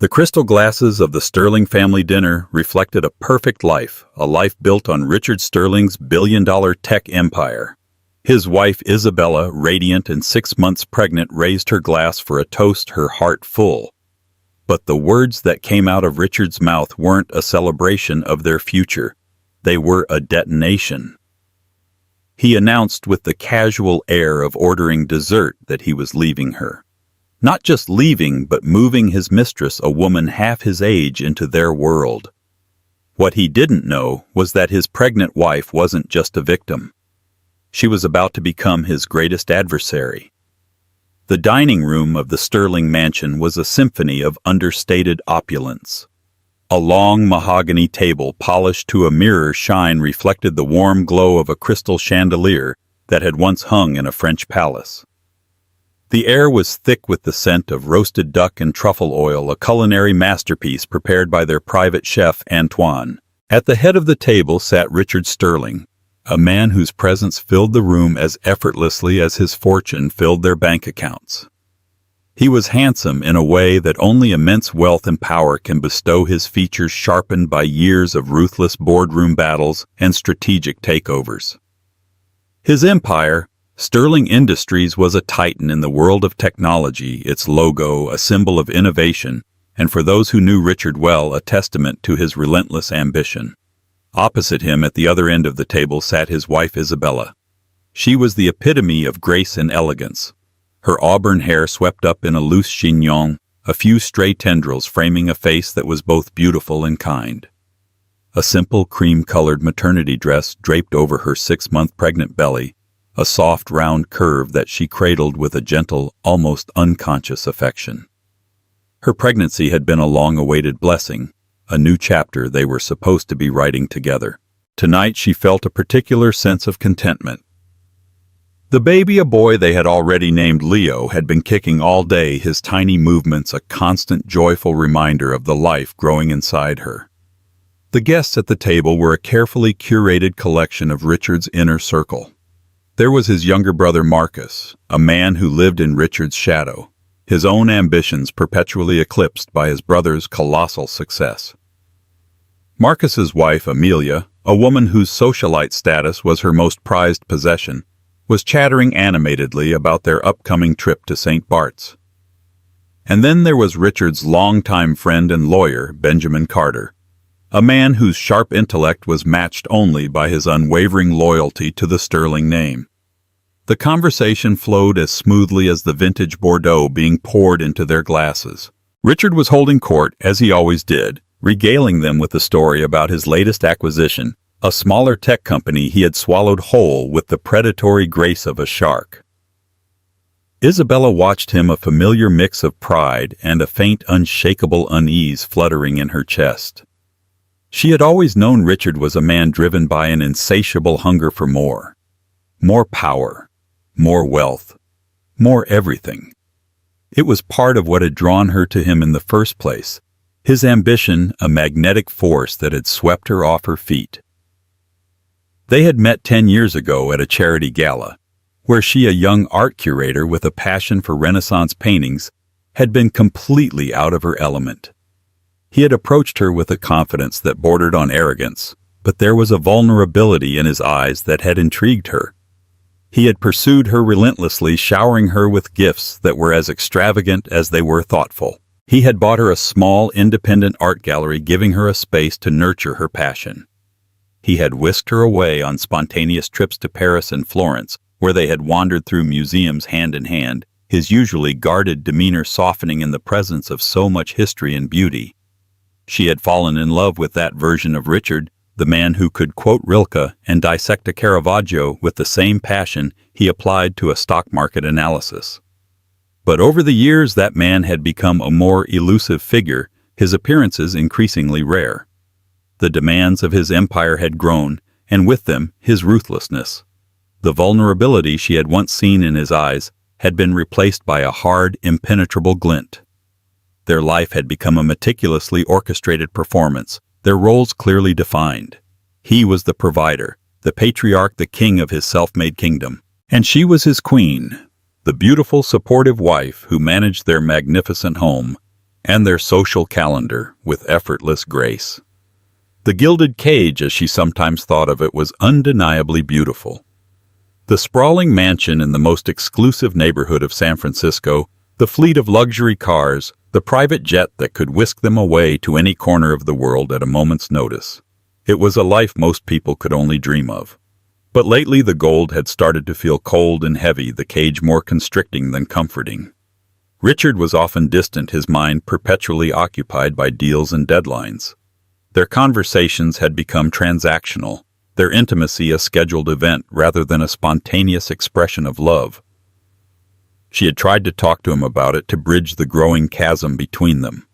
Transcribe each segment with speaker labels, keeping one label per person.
Speaker 1: The crystal glasses of the Sterling family dinner reflected a perfect life, a life built on Richard Sterling's billion-dollar tech empire. His wife, Isabella, radiant and 6 months pregnant, raised her glass for a toast, her heart full. But the words that came out of Richard's mouth weren't a celebration of their future. They were a detonation. He announced with the casual air of ordering dessert that he was leaving her. Not just leaving, but moving his mistress, a woman half his age, into their world. What he didn't know was that his pregnant wife wasn't just a victim. She was about to become his greatest adversary. The dining room of the Sterling mansion was a symphony of understated opulence. A long mahogany table polished to a mirror shine reflected the warm glow of a crystal chandelier that had once hung in a French palace. The air was thick with the scent of roasted duck and truffle oil, a culinary masterpiece prepared by their private chef, Antoine. At the head of the table sat Richard Sterling, a man whose presence filled the room as effortlessly as his fortune filled their bank accounts. He was handsome in a way that only immense wealth and power can bestow, his features sharpened by years of ruthless boardroom battles and strategic takeovers. His empire, Sterling Industries, was a titan in the world of technology, its logo a symbol of innovation, and for those who knew Richard well, a testament to his relentless ambition. Opposite him at the other end of the table sat his wife Isabella. She was the epitome of grace and elegance. Her auburn hair swept up in a loose chignon, a few stray tendrils framing a face that was both beautiful and kind. A simple cream-colored maternity dress draped over her 6-month pregnant belly, a soft round curve that she cradled with a gentle, almost unconscious affection. Her pregnancy had been a long-awaited blessing, a new chapter they were supposed to be writing together. Tonight she felt a particular sense of contentment. The baby, a boy they had already named Leo, had been kicking all day, his tiny movements a constant joyful reminder of the life growing inside her. The guests at the table were a carefully curated collection of Richard's inner circle. There was his younger brother Marcus, a man who lived in Richard's shadow, his own ambitions perpetually eclipsed by his brother's colossal success. Marcus's wife, Amelia, a woman whose socialite status was her most prized possession, was chattering animatedly about their upcoming trip to St. Bart's. And then there was Richard's longtime friend and lawyer, Benjamin Carter, a man whose sharp intellect was matched only by his unwavering loyalty to the Sterling name. The conversation flowed as smoothly as the vintage Bordeaux being poured into their glasses. Richard was holding court, as he always did, regaling them with a story about his latest acquisition, a smaller tech company he had swallowed whole with the predatory grace of a shark. Isabella watched him, a familiar mix of pride and a faint, unshakable unease fluttering in her chest. She had always known Richard was a man driven by an insatiable hunger for more. More power, more wealth, more everything. It was part of what had drawn her to him in the first place, his ambition a magnetic force that had swept her off her feet. They had met 10 years ago at a charity gala, where she, a young art curator with a passion for Renaissance paintings, had been completely out of her element. He had approached her with a confidence that bordered on arrogance, but there was a vulnerability in his eyes that had intrigued her. He had pursued her relentlessly, showering her with gifts that were as extravagant as they were thoughtful. He had bought her a small, independent art gallery, giving her a space to nurture her passion. He had whisked her away on spontaneous trips to Paris and Florence, where they had wandered through museums hand in hand, his usually guarded demeanor softening in the presence of so much history and beauty. She had fallen in love with that version of Richard, the man who could quote Rilke and dissect a Caravaggio with the same passion he applied to a stock market analysis. But over the years that man had become a more elusive figure, his appearances increasingly rare. The demands of his empire had grown, and with them his ruthlessness. The vulnerability she had once seen in his eyes had been replaced by a hard, impenetrable glint. Their life had become a meticulously orchestrated performance, their roles clearly defined. He was the provider, the patriarch, the king of his self-made kingdom, and she was his queen, the beautiful, supportive wife who managed their magnificent home. and their social calendar with effortless grace. The gilded cage, as she sometimes thought of it, was undeniably beautiful. The sprawling mansion in the most exclusive neighborhood of San Francisco, the fleet of luxury cars, the private jet that could whisk them away to any corner of the world at a moment's notice. It was a life most people could only dream of. But lately the gold had started to feel cold and heavy, the cage more constricting than comforting. Richard was often distant, his mind perpetually occupied by deals and deadlines. Their conversations had become transactional, their intimacy a scheduled event rather than a spontaneous expression of love. She had tried to talk to him about it to bridge the growing chasm between them.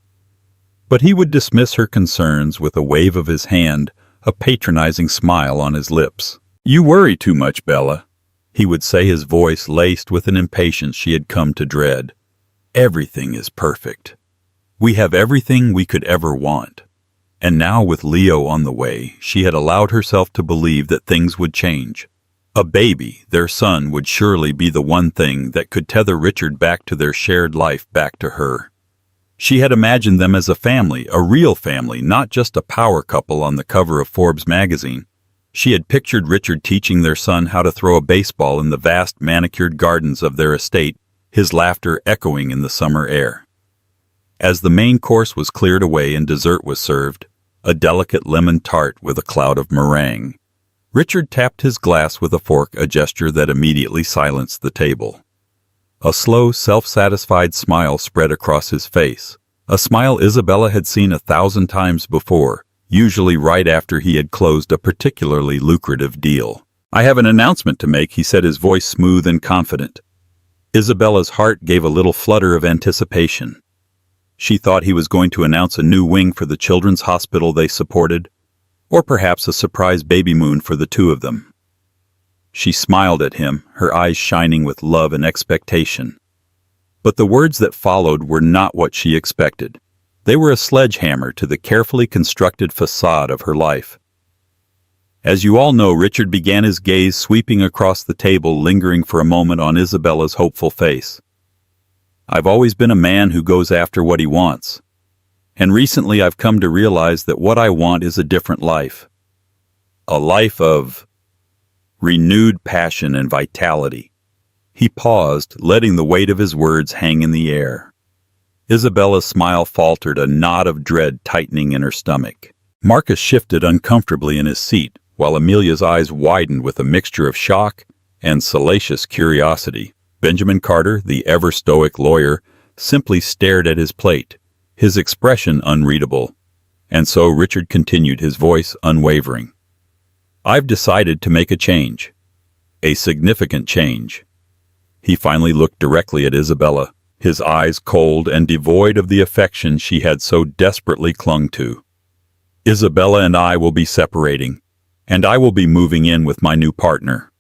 Speaker 1: But he would dismiss her concerns with a wave of his hand, a patronizing smile on his lips. "You worry too much, Bella," he would say, his voice laced with an impatience she had come to dread. "Everything is perfect. We have everything we could ever want." And now, with Leo on the way, she had allowed herself to believe that things would change. A baby, their son, would surely be the one thing that could tether Richard back to their shared life, back to her. She had imagined them as a family, a real family, not just a power couple on the cover of Forbes magazine. She had pictured Richard teaching their son how to throw a baseball in the vast manicured gardens of their estate, his laughter echoing in the summer air. As the main course was cleared away and dessert was served, a delicate lemon tart with a cloud of meringue, Richard tapped his glass with a fork, a gesture that immediately silenced the table. A slow, self-satisfied smile spread across his face, a smile Isabella had seen 1,000 times before, usually right after he had closed a particularly lucrative deal. "I have an announcement to make," he said, his voice smooth and confident. Isabella's heart gave a little flutter of anticipation. She thought he was going to announce a new wing for the children's hospital they supported, or perhaps a surprise baby moon for the two of them. She smiled at him, her eyes shining with love and expectation. But the words that followed were not what she expected. They were a sledgehammer to the carefully constructed facade of her life. "As you all know," Richard began, his gaze sweeping across the table, lingering for a moment on Isabella's hopeful face. "I've always been a man who goes after what he wants. And recently I've come to realize that what I want is a different life. A life of renewed passion and vitality." He paused, letting the weight of his words hang in the air. Isabella's smile faltered, a knot of dread tightening in her stomach. Marcus shifted uncomfortably in his seat, while Amelia's eyes widened with a mixture of shock and salacious curiosity. Benjamin Carter, the ever-stoic lawyer, simply stared at his plate, his expression unreadable. And so Richard continued, his voice unwavering. "I've decided to make a change. A significant change." He finally looked directly at Isabella, his eyes cold and devoid of the affection she had so desperately clung to. "Isabella and I will be separating, and I will be moving in with my new partner."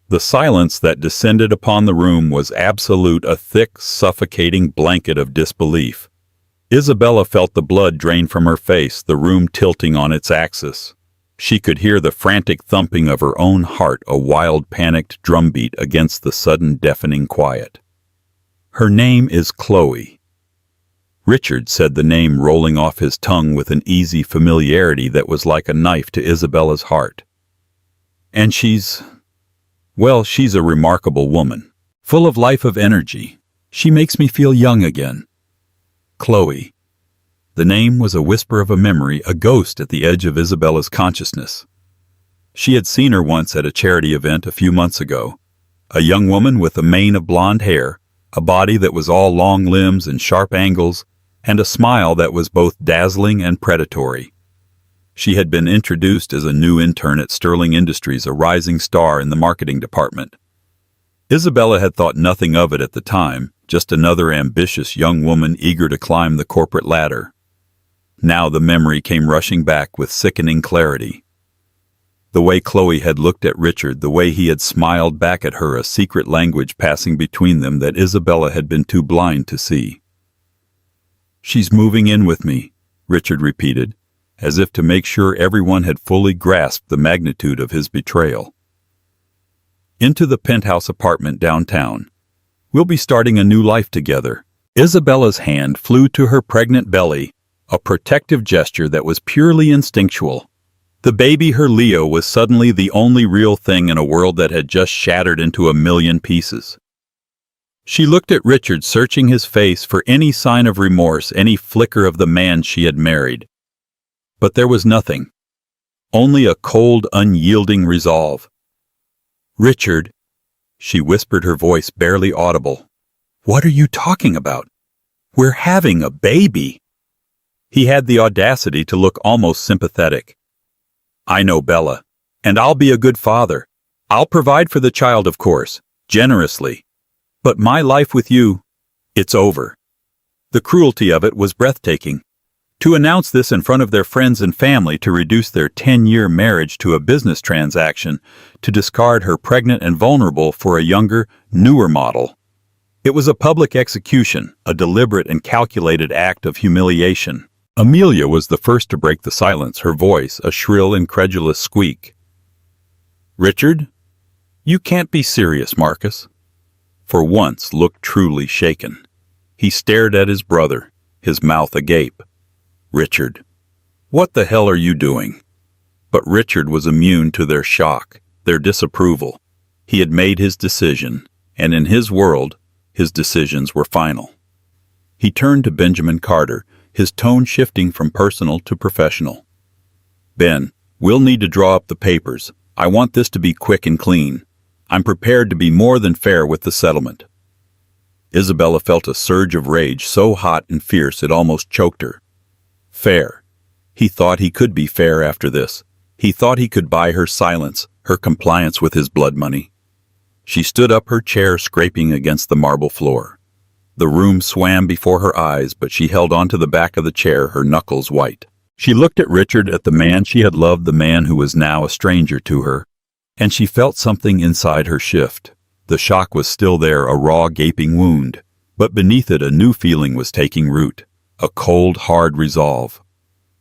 Speaker 1: The silence that descended upon the room was absolute, a thick, suffocating blanket of disbelief. Isabella felt the blood drain from her face, the room tilting on its axis. She could hear the frantic thumping of her own heart, a wild, panicked drumbeat against the sudden, deafening quiet. "Her name is Chloe." Richard said the name, rolling off his tongue with an easy familiarity that was like a knife to Isabella's heart. "And she's a remarkable woman, full of life, of energy. She makes me feel young again." Chloe. The name was a whisper of a memory, a ghost at the edge of Isabella's consciousness. She had seen her once at a charity event a few months ago. A young woman with a mane of blonde hair, a body that was all long limbs and sharp angles, and a smile that was both dazzling and predatory. She had been introduced as a new intern at Sterling Industries, a rising star in the marketing department. Isabella had thought nothing of it at the time, just another ambitious young woman eager to climb the corporate ladder. Now the memory came rushing back with sickening clarity. The way Chloe had looked at Richard, the way he had smiled back at her, a secret language passing between them that Isabella had been too blind to see. "She's moving in with me," Richard repeated, as if to make sure everyone had fully grasped the magnitude of his betrayal. "Into the penthouse apartment downtown. We'll be starting a new life together, Isabella's hand flew to her pregnant belly, a protective gesture that was purely instinctual. The baby, her Leo, was suddenly the only real thing in a world that had just shattered into a million pieces. She looked at Richard, searching his face for any sign of remorse, any flicker of the man she had married. But there was nothing. Only a cold, unyielding resolve. "Richard," she whispered, her voice barely audible. "What are you talking about? We're having a baby." He had the audacity to look almost sympathetic. "I know, Bella, and I'll be a good father. I'll provide for the child, of course, generously. But my life with you, it's over." The cruelty of it was breathtaking. To announce this in front of their friends and family, to reduce their 10-year marriage to a business transaction, to discard her pregnant and vulnerable for a younger, newer model. It was a public execution, a deliberate and calculated act of humiliation. Amelia was the first to break the silence, her voice a shrill, incredulous squeak. "Richard, you can't be serious." Marcus, for once, looked truly shaken. He stared at his brother, his mouth agape. "Richard, what the hell are you doing?" But Richard was immune to their shock, their disapproval. He had made his decision, and in his world, his decisions were final. He turned to Benjamin Carter, his tone shifting from personal to professional. "Ben, we'll need to draw up the papers. I want this to be quick and clean. I'm prepared to be more than fair with the settlement." Isabella felt a surge of rage so hot and fierce it almost choked her. Fair. He thought he could be fair after this. He thought he could buy her silence, her compliance with his blood money. She stood up, her chair scraping against the marble floor. The room swam before her eyes, but she held onto the back of the chair, her knuckles white. She looked at Richard, at the man she had loved, the man who was now a stranger to her, and she felt something inside her shift. The shock was still there, a raw, gaping wound, but beneath it a new feeling was taking root, a cold, hard resolve.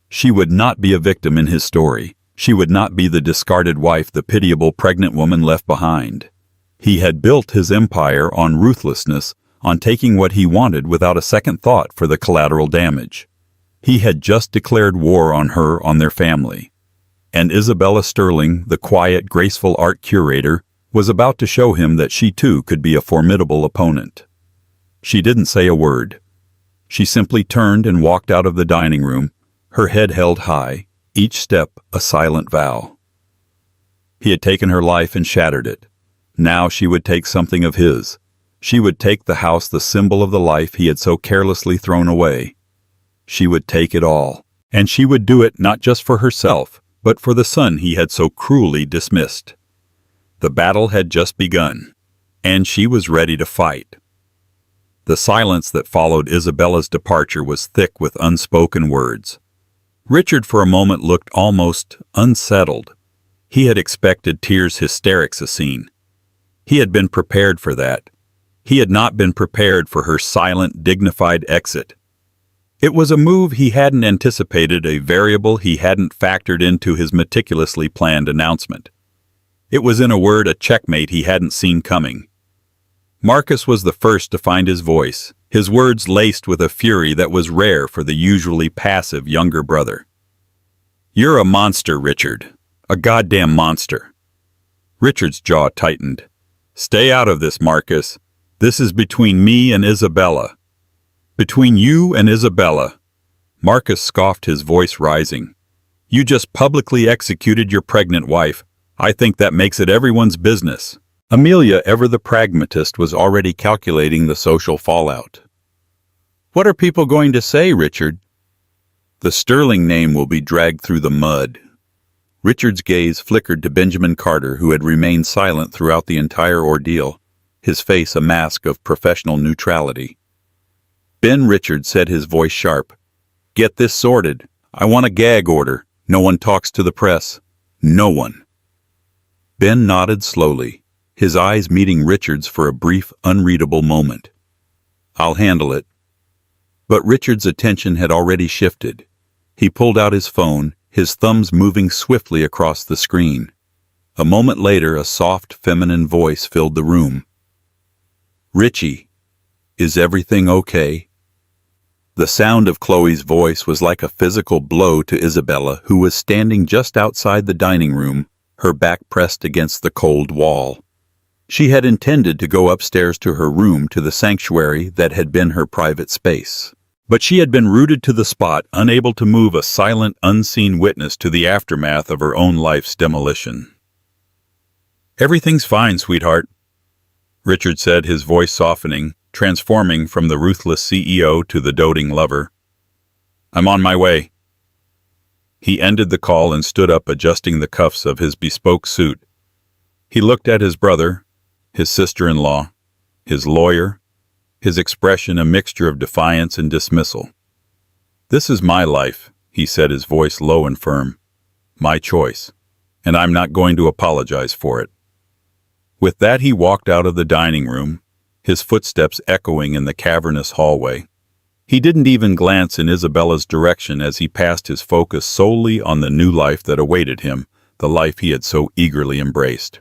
Speaker 1: She would not be a victim in his story. She would not be the discarded wife, the pitiable pregnant woman left behind. He had built his empire on ruthlessness, on taking what he wanted without a second thought for the collateral damage. He had just declared war on her, on their family. And Isabella Sterling, the quiet, graceful art curator, was about to show him that she too could be a formidable opponent. She didn't say a word. She simply turned and walked out of the dining room, her head held high, each step a silent vow. He had taken her life and shattered it. Now she would take something of his. She would take the house, the symbol of the life he had so carelessly thrown away. She would take it all, and she would do it not just for herself, but for the son he had so cruelly dismissed. The battle had just begun, and she was ready to fight. The silence that followed Isabella's departure was thick with unspoken words. Richard for a moment looked almost unsettled. He had expected tears, hysterics, a scene. He had been prepared for that. He had not been prepared for her silent, dignified exit. It was a move he hadn't anticipated, a variable he hadn't factored into his meticulously planned announcement. It was, in a word, a checkmate he hadn't seen coming. Marcus was the first to find his voice, his words laced with a fury that was rare for the usually passive younger brother. "You're a monster, Richard. A goddamn monster." Richard's jaw tightened. "Stay out of this, Marcus. This is between me and Isabella." "Between you and Isabella." Marcus scoffed, his voice rising. "You just publicly executed your pregnant wife. I think that makes it everyone's business." Amelia, ever the pragmatist, was already calculating the social fallout. "What are people going to say, Richard?" "The Sterling name will be dragged through the mud." Richard's gaze flickered to Benjamin Carter, who had remained silent throughout the entire ordeal, his face a mask of professional neutrality. "Ben," Richard said, his voice sharp, "get this sorted. I want a gag order. No one talks to the press. No one." Ben nodded slowly, his eyes meeting Richard's for a brief, unreadable moment. "I'll handle it." But Richard's attention had already shifted. He pulled out his phone, his thumbs moving swiftly across the screen. A moment later, a soft, feminine voice filled the room. "Richie, Is everything okay?" The sound of Chloe's voice was like a physical blow to Isabella, who was standing just outside the dining room, her back pressed against the cold wall. She had intended to go upstairs to her room, to the sanctuary that had been her private space. But she had been rooted to the spot, unable to move, a silent, unseen witness to the aftermath of her own life's demolition. "Everything's fine, sweetheart," Richard said, his voice softening, transforming from the ruthless CEO to the doting lover. "I'm on my way." He ended the call and stood up, adjusting the cuffs of his bespoke suit. He looked at his brother, his sister-in-law, his lawyer, his expression a mixture of defiance and dismissal. "This is my life," he said, his voice low and firm. "My choice, and I'm not going to apologize for it." With that, he walked out of the dining room, his footsteps echoing in the cavernous hallway. He didn't even glance in Isabella's direction as he passed, his focus solely on the new life that awaited him, the life he had so eagerly embraced.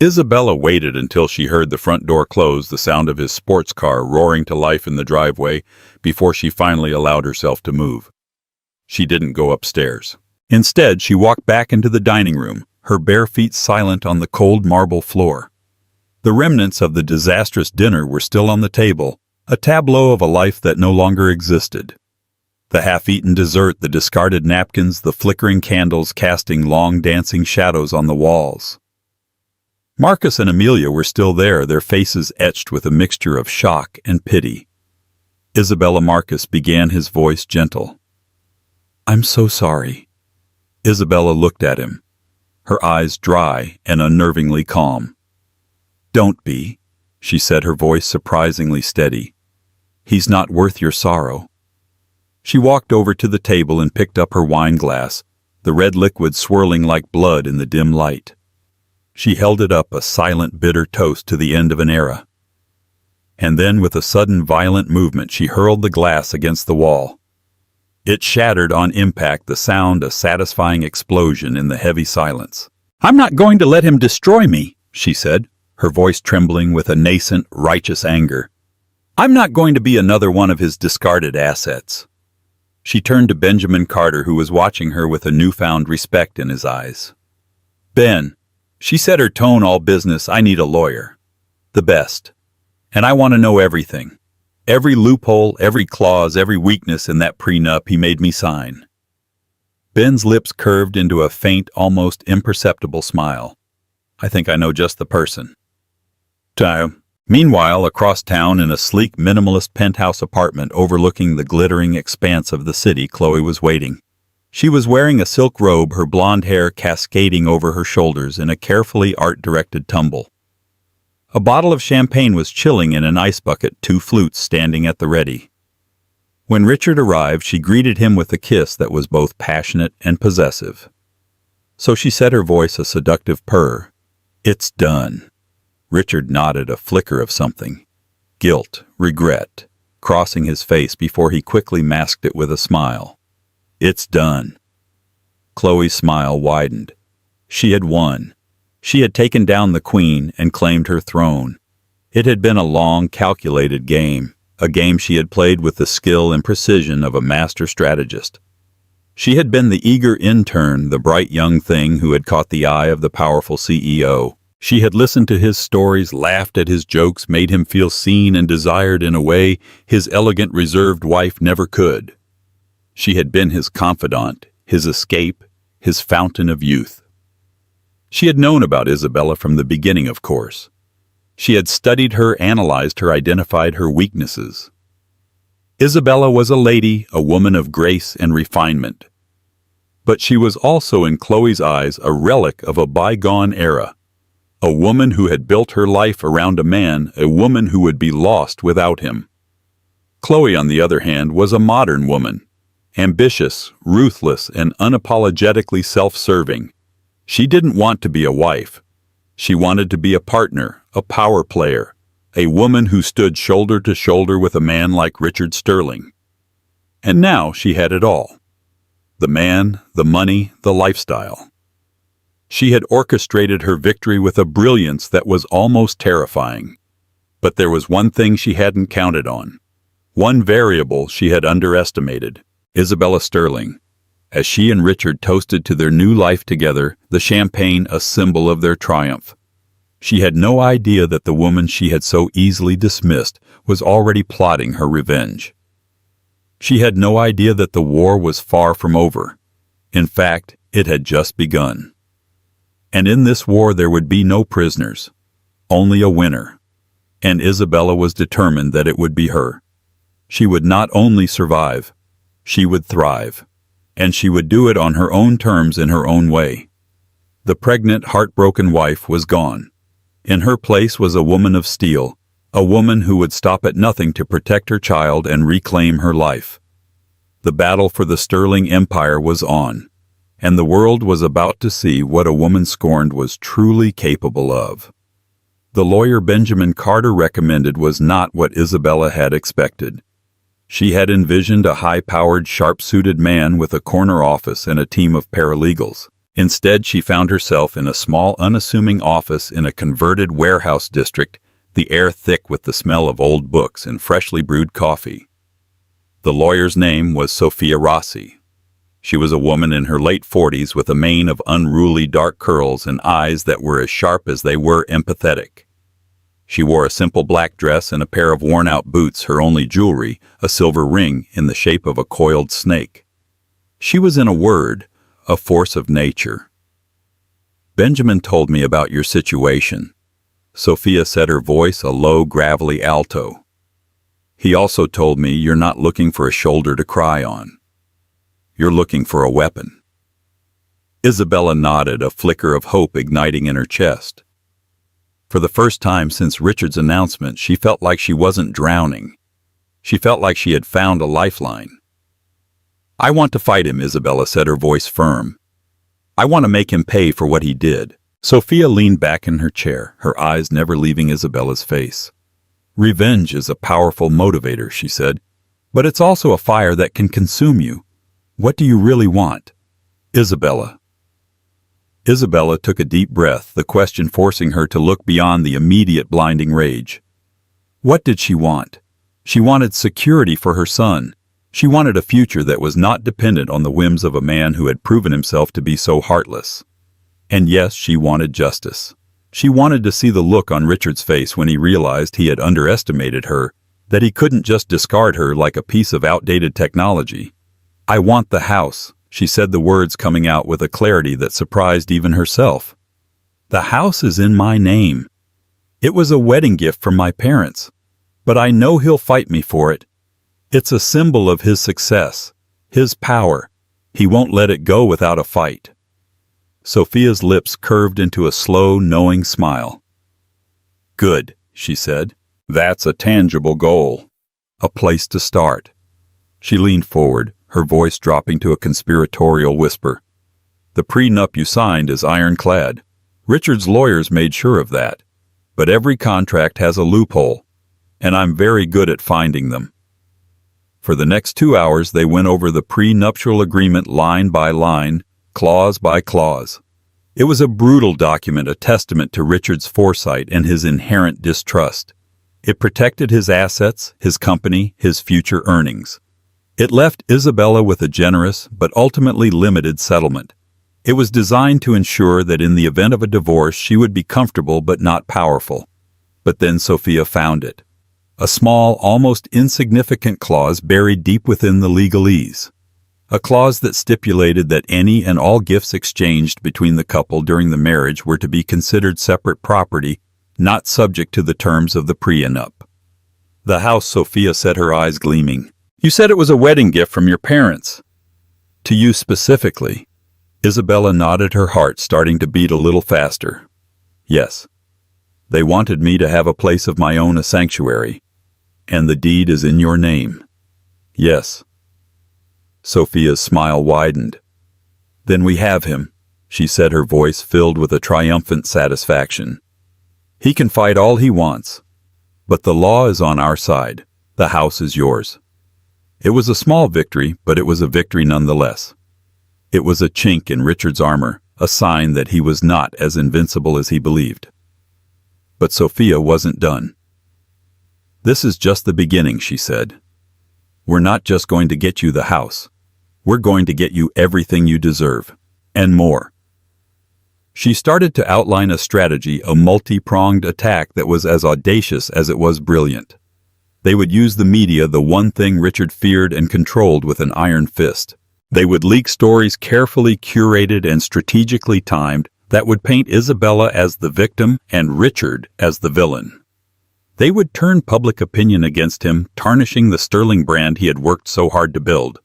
Speaker 1: Isabella waited until she heard the front door close, the sound of his sports car roaring to life in the driveway, before she finally allowed herself to move. She didn't go upstairs. Instead, she walked back into the dining room, her bare feet silent on the cold marble floor. The remnants of the disastrous dinner were still on the table, a tableau of a life that no longer existed. The half-eaten dessert, the discarded napkins, the flickering candles casting long dancing shadows on the walls. Marcus and Amelia were still there, their faces etched with a mixture of shock and pity. Isabella. Marcus began, his voice gentle. "I'm so sorry." Isabella looked at him, her eyes dry and unnervingly calm. "Don't be," she said, her voice surprisingly steady. "He's not worth your sorrow." She walked over to the table and picked up her wine glass, the red liquid swirling like blood in the dim light. She held it up, a silent, bitter toast to the end of an era. And then, with a sudden, violent movement, she hurled the glass against the wall. It shattered on impact, the sound a satisfying explosion in the heavy silence. "I'm not going to let him destroy me," she said, her voice trembling with a nascent, righteous anger. "I'm not going to be another one of his discarded assets." She turned to Benjamin Carter, who was watching her with a newfound respect in his eyes. "Ben," she said, her tone all business, "I need a lawyer. The best. And I want to know everything. Every loophole, every clause, every weakness in that prenup he made me sign." Ben's lips curved into a faint, almost imperceptible smile. "I think I know just the person." Meanwhile, across town in a sleek, minimalist penthouse apartment overlooking the glittering expanse of the city, Chloe was waiting. She was wearing a silk robe, her blonde hair cascading over her shoulders in a carefully art-directed tumble. A bottle of champagne was chilling in an ice bucket, 2 flutes standing at the ready. When Richard arrived, she greeted him with a kiss that was both passionate and possessive. So she said, her voice a seductive purr, "It's done." Richard nodded, a flicker of something. Guilt, regret, crossing his face before he quickly masked it with a smile. "It's done." Chloe's smile widened. She had won. She had taken down the queen and claimed her throne. It had been a long, calculated game, a game she had played with the skill and precision of a master strategist. She had been the eager intern, the bright young thing who had caught the eye of the powerful CEO. She had listened to his stories, laughed at his jokes, made him feel seen and desired in a way his elegant, reserved wife never could. She had been his confidant, his escape, his fountain of youth. She had known about Isabella from the beginning, of course. She had studied her, analyzed her, identified her weaknesses. Isabella was a lady, a woman of grace and refinement. But she was also, in Chloe's eyes, a relic of a bygone era. A woman who had built her life around a man, a woman who would be lost without him. Chloe, on the other hand, was a modern woman, ambitious, ruthless, and unapologetically self-serving. She didn't want to be a wife. She wanted to be a partner, a power player, a woman who stood shoulder to shoulder with a man like Richard Sterling. And now she had it all. The man, the money, the lifestyle. She had orchestrated her victory with a brilliance that was almost terrifying. But there was one thing she hadn't counted on. One variable she had underestimated: Isabella Sterling. As she and Richard toasted to their new life together, the champagne a symbol of their triumph, she had no idea that the woman she had so easily dismissed was already plotting her revenge. She had no idea that the war was far from over. In fact, it had just begun. And in this war there would be no prisoners, only a winner. And Isabella was determined that it would be her. She would not only survive, she would thrive. And she would do it on her own terms in her own way. The pregnant, heartbroken wife was gone. In her place was a woman of steel, a woman who would stop at nothing to protect her child and reclaim her life. The battle for the Sterling Empire was on, and the world was about to see what a woman scorned was truly capable of. The lawyer Benjamin Carter recommended was not what Isabella had expected. She had envisioned a high-powered, sharp-suited man with a corner office and a team of paralegals. Instead, she found herself in a small, unassuming office in a converted warehouse district, the air thick with the smell of old books and freshly brewed coffee. The lawyer's name was Sophia Rossi. She was a woman in her late 40s with a mane of unruly dark curls and eyes that were as sharp as they were empathetic. She wore a simple black dress and a pair of worn-out boots, her only jewelry, a silver ring in the shape of a coiled snake. She was, in a word, a force of nature. "Benjamin told me about your situation." Sophia said, her voice a low, gravelly alto. "He also told me you're not looking for a shoulder to cry on. You're looking for a weapon." Isabella nodded, a flicker of hope igniting in her chest. For the first time since Richard's announcement, she felt like she wasn't drowning. She felt like she had found a lifeline. "I want to fight him," Isabella said, her voice firm. "I want to make him pay for what he did." Sophia leaned back in her chair, her eyes never leaving Isabella's face. "Revenge is a powerful motivator," she said, "but it's also a fire that can consume you. What do you really want, Isabella?" Isabella took a deep breath, the question forcing her to look beyond the immediate blinding rage. What did she want? She wanted security for her son. She wanted a future that was not dependent on the whims of a man who had proven himself to be so heartless. And yes, she wanted justice. She wanted to see the look on Richard's face when he realized he had underestimated her, that he couldn't just discard her like a piece of outdated technology. "I want the house," she said, the words coming out with a clarity that surprised even herself. "The house is in my name. It was a wedding gift from my parents, but I know he'll fight me for it. It's a symbol of his success, his power. He won't let it go without a fight." Sophia's lips curved into a slow, knowing smile. "Good," she said. "That's a tangible goal. A place to start." She leaned forward, her voice dropping to a conspiratorial whisper. "The prenup you signed is ironclad. Richard's lawyers made sure of that. But every contract has a loophole, and I'm very good at finding them." For the next 2 hours they went over the prenuptial agreement line by line, clause by clause. It was a brutal document, a testament to Richard's foresight and his inherent distrust. It protected his assets, his company, his future earnings. It left Isabella with a generous but ultimately limited settlement. It was designed to ensure that in the event of a divorce she would be comfortable but not powerful. But then Sophia found it. A small, almost insignificant clause buried deep within the legalese. A clause that stipulated that any and all gifts exchanged between the couple during the marriage were to be considered separate property, not subject to the terms of the prenup. "The house," Sophia said, her eyes gleaming. "You said it was a wedding gift from your parents." "To you specifically." Isabella nodded, her heart starting to beat a little faster. "Yes. They wanted me to have a place of my own, a sanctuary. And the deed is in your name." "Yes." Sophia's smile widened. "Then we have him," she said, her voice filled with a triumphant satisfaction. "He can fight all he wants. But the law is on our side. The house is yours." It was a small victory, but it was a victory nonetheless. It was a chink in Richard's armor, a sign that he was not as invincible as he believed. But Sophia wasn't done. "This is just the beginning," she said. "We're not just going to get you the house. We're going to get you everything you deserve. And more." She started to outline a strategy, a multi-pronged attack that was as audacious as it was brilliant. They would use the media, the one thing Richard feared and controlled with an iron fist. They would leak stories carefully curated and strategically timed that would paint Isabella as the victim and Richard as the villain. They would turn public opinion against him, tarnishing the sterling brand he had worked so hard to build.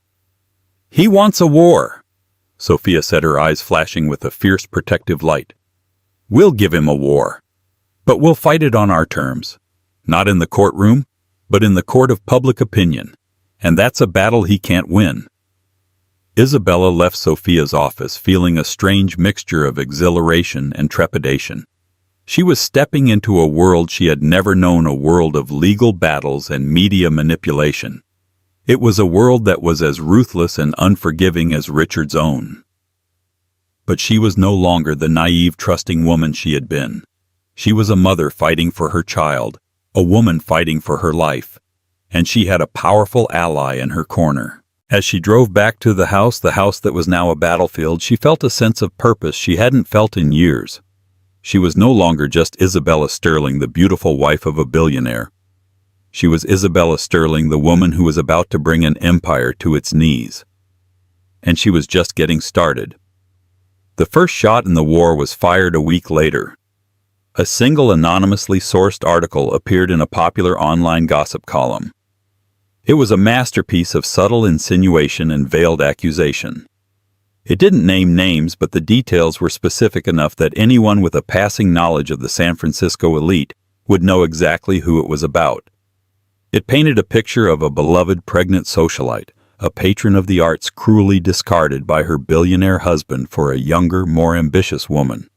Speaker 1: "He wants a war," Sophia said, her eyes flashing with a fierce protective light. "We'll give him a war. But we'll fight it on our terms. Not in the courtroom, but in the court of public opinion. And that's a battle he can't win." Isabella left Sophia's office feeling a strange mixture of exhilaration and trepidation. She was stepping into a world she had never known, a world of legal battles and media manipulation. It was a world that was as ruthless and unforgiving as Richard's own. But she was no longer the naive, trusting woman she had been. She was a mother fighting for her child, a woman fighting for her life, and she had a powerful ally in her corner. As she drove back to the house that was now a battlefield, she felt a sense of purpose she hadn't felt in years. She was no longer just Isabella Sterling, the beautiful wife of a billionaire. She was Isabella Sterling, the woman who was about to bring an empire to its knees. And she was just getting started. The first shot in the war was fired a week later. A single anonymously sourced article appeared in a popular online gossip column. It was a masterpiece of subtle insinuation and veiled accusation. It didn't name names, but the details were specific enough that anyone with a passing knowledge of the San Francisco elite would know exactly who it was about. It painted a picture of a beloved pregnant socialite, a patron of the arts cruelly discarded by her billionaire husband for a younger, more ambitious woman.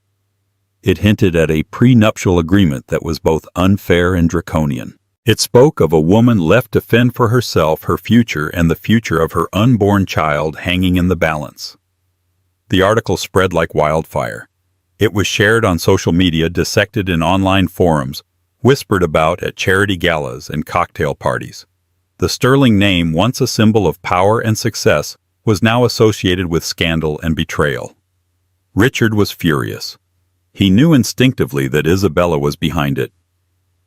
Speaker 1: It hinted at a prenuptial agreement that was both unfair and draconian. It spoke of a woman left to fend for herself, her future, and the future of her unborn child hanging in the balance. The article spread like wildfire. It was shared on social media, dissected in online forums, whispered about at charity galas and cocktail parties. The Sterling name, once a symbol of power and success, was now associated with scandal and betrayal. Richard was furious. He knew instinctively that Isabella was behind it.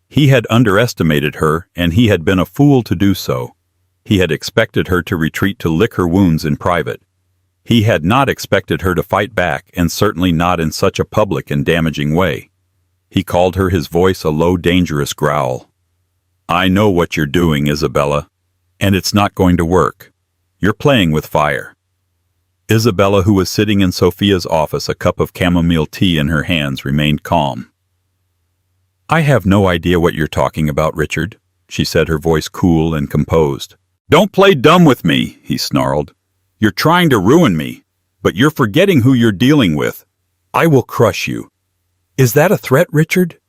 Speaker 1: He had underestimated her, and he had been a fool to do so. He had expected her to retreat to lick her wounds in private. He had not expected her to fight back, and certainly not in such a public and damaging way. He called her, his voice a low, dangerous growl. "I know what you're doing, Isabella, and it's not going to work. You're playing with fire." Isabella, who was sitting in Sophia's office, a cup of chamomile tea in her hands, remained calm. "I have no idea what you're talking about, Richard," she said, her voice cool and composed. "Don't play dumb with me," he snarled. "You're trying to ruin me, but you're forgetting who you're dealing with. I will crush you." "Is that a threat, Richard?"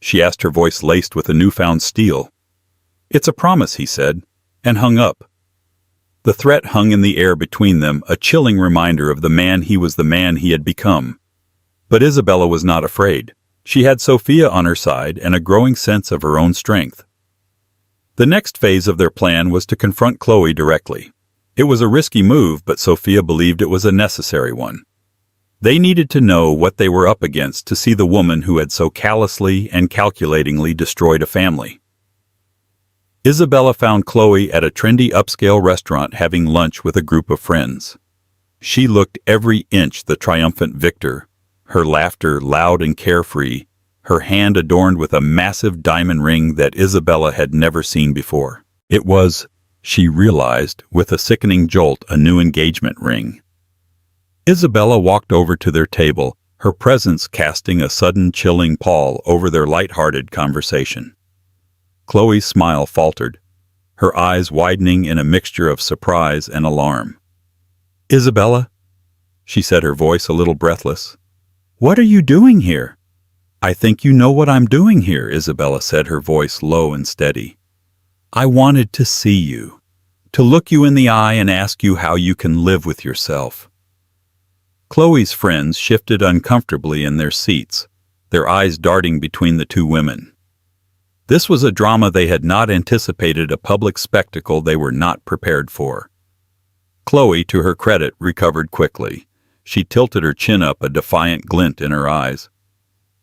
Speaker 1: she asked, her voice laced with a newfound steel. "It's a promise," he said, and hung up. The threat hung in the air between them, a chilling reminder of the man he was, the man he had become. But Isabella was not afraid. She had Sophia on her side and a growing sense of her own strength. The next phase of their plan was to confront Chloe directly. It was a risky move, but Sophia believed it was a necessary one. They needed to know what they were up against to see the woman who had so callously and calculatingly destroyed a family. Isabella found Chloe at a trendy upscale restaurant having lunch with a group of friends. She looked every inch the triumphant victor, her laughter loud and carefree, her hand adorned with a massive diamond ring that Isabella had never seen before. It was, she realized, with a sickening jolt, a new engagement ring. Isabella walked over to their table, her presence casting a sudden chilling pall over their light-hearted conversation. Chloe's smile faltered, her eyes widening in a mixture of surprise and alarm. "Isabella," she said, her voice a little breathless, "what are you doing here?" "I think you know what I'm doing here," Isabella said, her voice low and steady. "I wanted to see you, to look you in the eye and ask you how you can live with yourself." Chloe's friends shifted uncomfortably in their seats, their eyes darting between the two women. This was a drama they had not anticipated, a public spectacle they were not prepared for. Chloe, to her credit, recovered quickly. She tilted her chin up, a defiant glint in her eyes.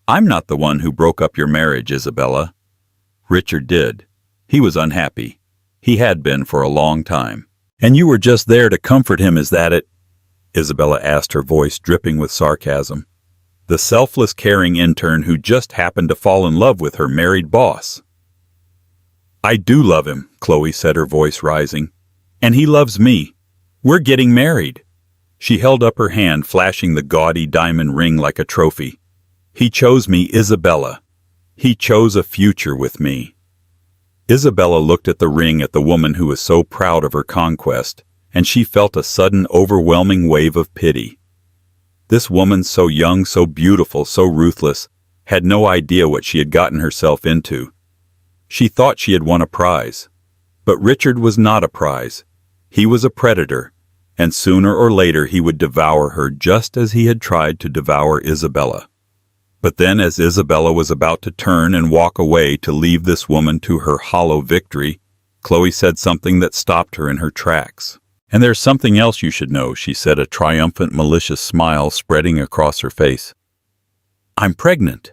Speaker 1: "I'm not the one who broke up your marriage, Isabella." "Richard did. He was unhappy. He had been for a long time. And you were just there to comfort him, is that it?" Isabella asked, her voice dripping with sarcasm. "The selfless, caring intern who just happened to fall in love with her married boss." "I do love him," Chloe said, her voice rising. "And he loves me. We're getting married." She held up her hand, flashing the gaudy diamond ring like a trophy. "He chose me, Isabella. He chose a future with me." Isabella looked at the ring, at the woman who was so proud of her conquest, and she felt a sudden, overwhelming wave of pity. This woman, so young, so beautiful, so ruthless, had no idea what she had gotten herself into. She thought she had won a prize. But Richard was not a prize. He was a predator, and sooner or later he would devour her, just as he had tried to devour Isabella. But then, as Isabella was about to turn and walk away to leave this woman to her hollow victory, Chloe said something that stopped her in her tracks. "And there's something else you should know," she said, a triumphant, malicious smile spreading across her face. "I'm pregnant."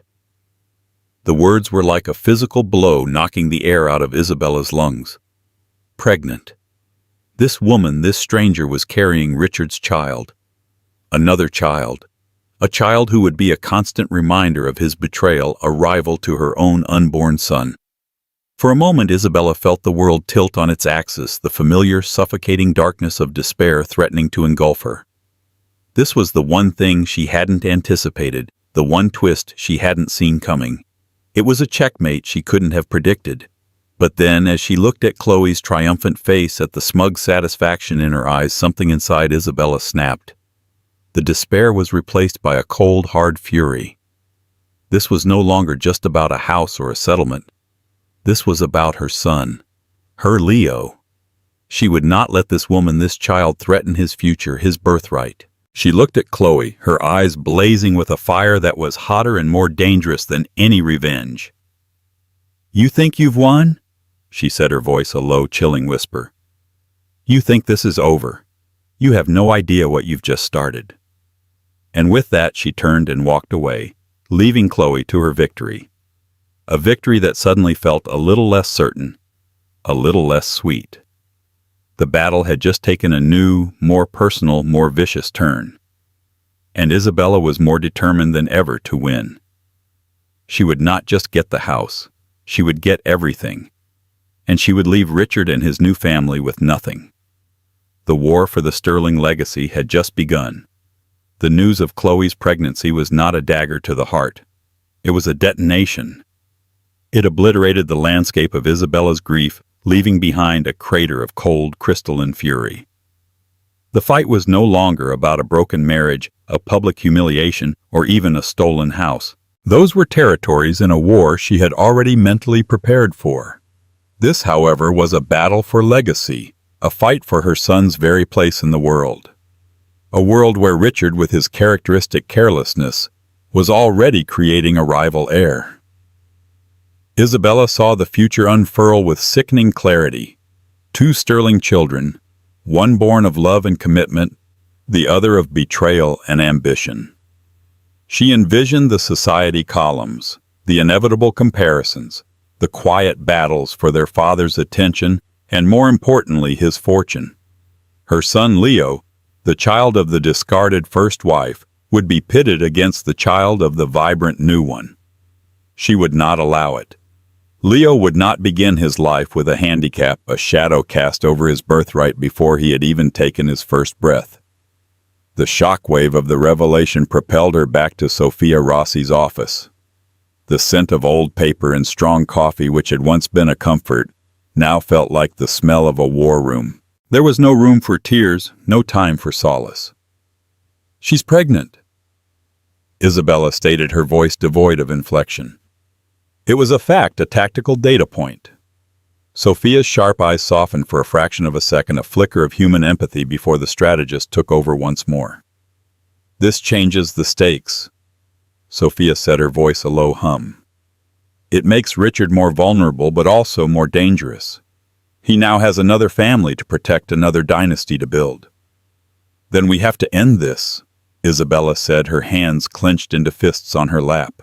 Speaker 1: The words were like a physical blow, knocking the air out of Isabella's lungs. Pregnant. This woman, this stranger, was carrying Richard's child. Another child. A child who would be a constant reminder of his betrayal, a rival to her own unborn son. For a moment Isabella felt the world tilt on its axis, the familiar, suffocating darkness of despair threatening to engulf her. This was the one thing she hadn't anticipated, the one twist she hadn't seen coming. It was a checkmate she couldn't have predicted. But then, as she looked at Chloe's triumphant face, at the smug satisfaction in her eyes, something inside Isabella snapped. The despair was replaced by a cold, hard fury. This was no longer just about a house or a settlement. This was about her son, her Leo. She would not let this woman, this child, threaten his future, his birthright. She looked at Chloe, her eyes blazing with a fire that was hotter and more dangerous than any revenge. "You think you've won?" she said, her voice a low, chilling whisper. "You think this is over. You have no idea what you've just started." And with that she turned and walked away, leaving Chloe to her victory. A victory that suddenly felt a little less certain, a little less sweet. The battle had just taken a new, more personal, more vicious turn. And Isabella was more determined than ever to win. She would not just get the house, she would get everything. And she would leave Richard and his new family with nothing. The war for the Sterling legacy had just begun. The news of Chloe's pregnancy was not a dagger to the heart. It was a detonation. It obliterated the landscape of Isabella's grief, leaving behind a crater of cold, crystalline fury. The fight was no longer about a broken marriage, a public humiliation, or even a stolen house. Those were territories in a war she had already mentally prepared for. This, however, was a battle for legacy, a fight for her son's very place in the world. A world where Richard, with his characteristic carelessness, was already creating a rival heir. Isabella saw the future unfurl with sickening clarity. 2 sterling children, one born of love and commitment, the other of betrayal and ambition. She envisioned the society columns, the inevitable comparisons, the quiet battles for their father's attention, and more importantly, his fortune. Her son Leo, the child of the discarded first wife, would be pitted against the child of the vibrant new one. She would not allow it. Leo would not begin his life with a handicap, a shadow cast over his birthright before he had even taken his first breath. The shockwave of the revelation propelled her back to Sophia Rossi's office. The scent of old paper and strong coffee, which had once been a comfort, now felt like the smell of a war room. There was no room for tears, no time for solace. "She's pregnant," Isabella stated, her voice devoid of inflection. It was a fact, a tactical data point. Sophia's sharp eyes softened for a fraction of a second, a flicker of human empathy before the strategist took over once more. "This changes the stakes," Sophia said, her voice a low hum. It makes Richard more vulnerable but also more dangerous. He now has another family to protect, another dynasty to build. Then we have to end this, Isabella said, her hands clenched into fists on her lap.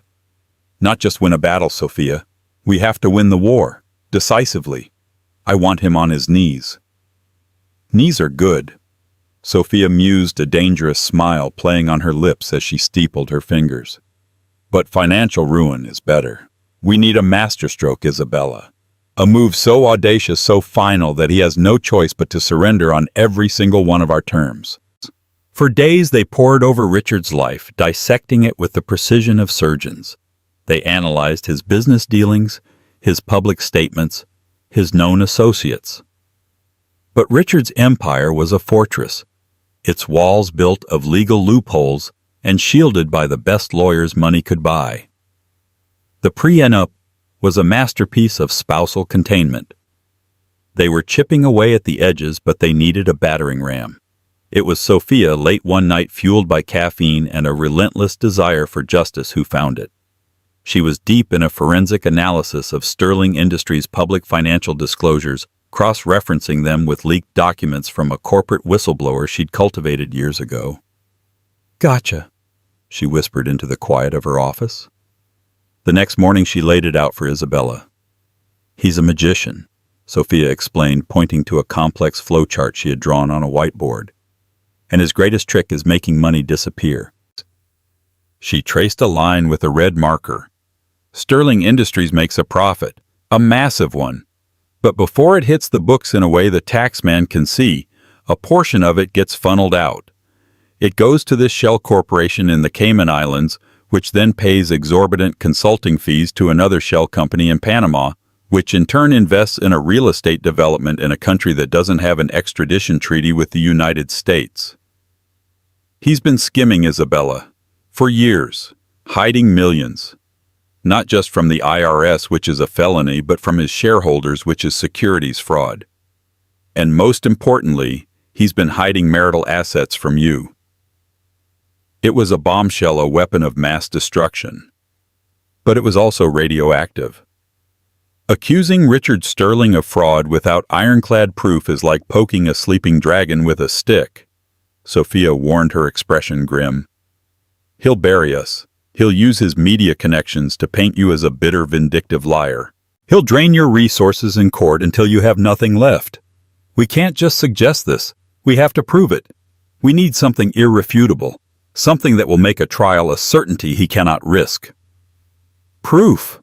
Speaker 1: Not just win a battle, Sophia. We have to win the war, decisively. I want him on his knees. Knees are good. Sophia mused, a dangerous smile playing on her lips as she steepled her fingers. But financial ruin is better. We need a masterstroke, Isabella. A move so audacious, so final that he has no choice but to surrender on every single one of our terms. For days they pored over Richard's life, dissecting it with the precision of surgeons. They analyzed his business dealings, his public statements, his known associates. But Richard's empire was a fortress, its walls built of legal loopholes and shielded by the best lawyers money could buy. The prenup was a masterpiece of spousal containment. They were chipping away at the edges, but they needed a battering ram. It was Sophia, late one night, fueled by caffeine and a relentless desire for justice, who found it. She was deep in a forensic analysis of Sterling Industries' public financial disclosures, cross-referencing them with leaked documents from a corporate whistleblower she'd cultivated years ago. "Gotcha," she whispered into the quiet of her office. The next morning she laid it out for Isabella. "He's a magician," Sophia explained, pointing to a complex flowchart she had drawn on a whiteboard. "And his greatest trick is making money disappear." She traced a line with a red marker. "Sterling Industries makes a profit, a massive one. But before it hits the books in a way the taxman can see, a portion of it gets funneled out. It goes to this shell corporation in the Cayman Islands, which then pays exorbitant consulting fees to another shell company in Panama, which in turn invests in a real estate development in a country that doesn't have an extradition treaty with the United States. He's been skimming, Isabella, for years, hiding millions. Not just from the IRS, which is a felony, but from his shareholders, which is securities fraud. And most importantly, he's been hiding marital assets from you." It was a bombshell, a weapon of mass destruction. But it was also radioactive. Accusing Richard Sterling of fraud without ironclad proof is like poking a sleeping dragon with a stick. Sophia warned, her expression grim. "He'll bury us. He'll use his media connections to paint you as a bitter, vindictive liar. He'll drain your resources in court until you have nothing left. We can't just suggest this. We have to prove it. We need something irrefutable, something that will make a trial a certainty he cannot risk." Proof.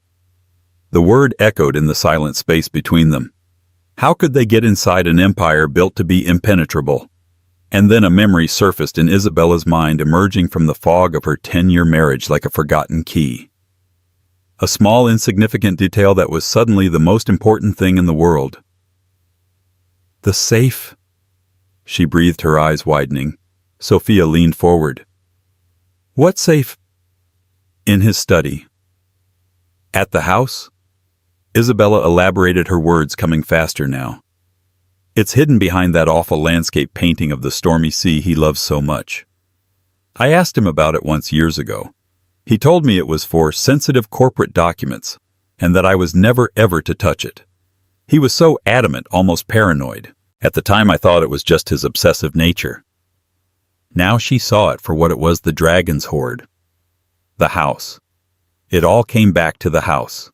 Speaker 1: The word echoed in the silent space between them. How could they get inside an empire built to be impenetrable? And then a memory surfaced in Isabella's mind, emerging from the fog of her 10-year marriage like a forgotten key. A small, insignificant detail that was suddenly the most important thing in the world. "The safe?" She breathed, her eyes widening. Sophia leaned forward. "What safe?" "In his study." "At the house?" Isabella elaborated, her words coming faster now. "It's hidden behind that awful landscape painting of the stormy sea he loves so much. I asked him about it once years ago. He told me it was for sensitive corporate documents, and that I was never ever to touch it. He was so adamant, almost paranoid. At the time I thought it was just his obsessive nature. Now she saw it for what it was, the dragon's hoard. The house. It all came back to the house.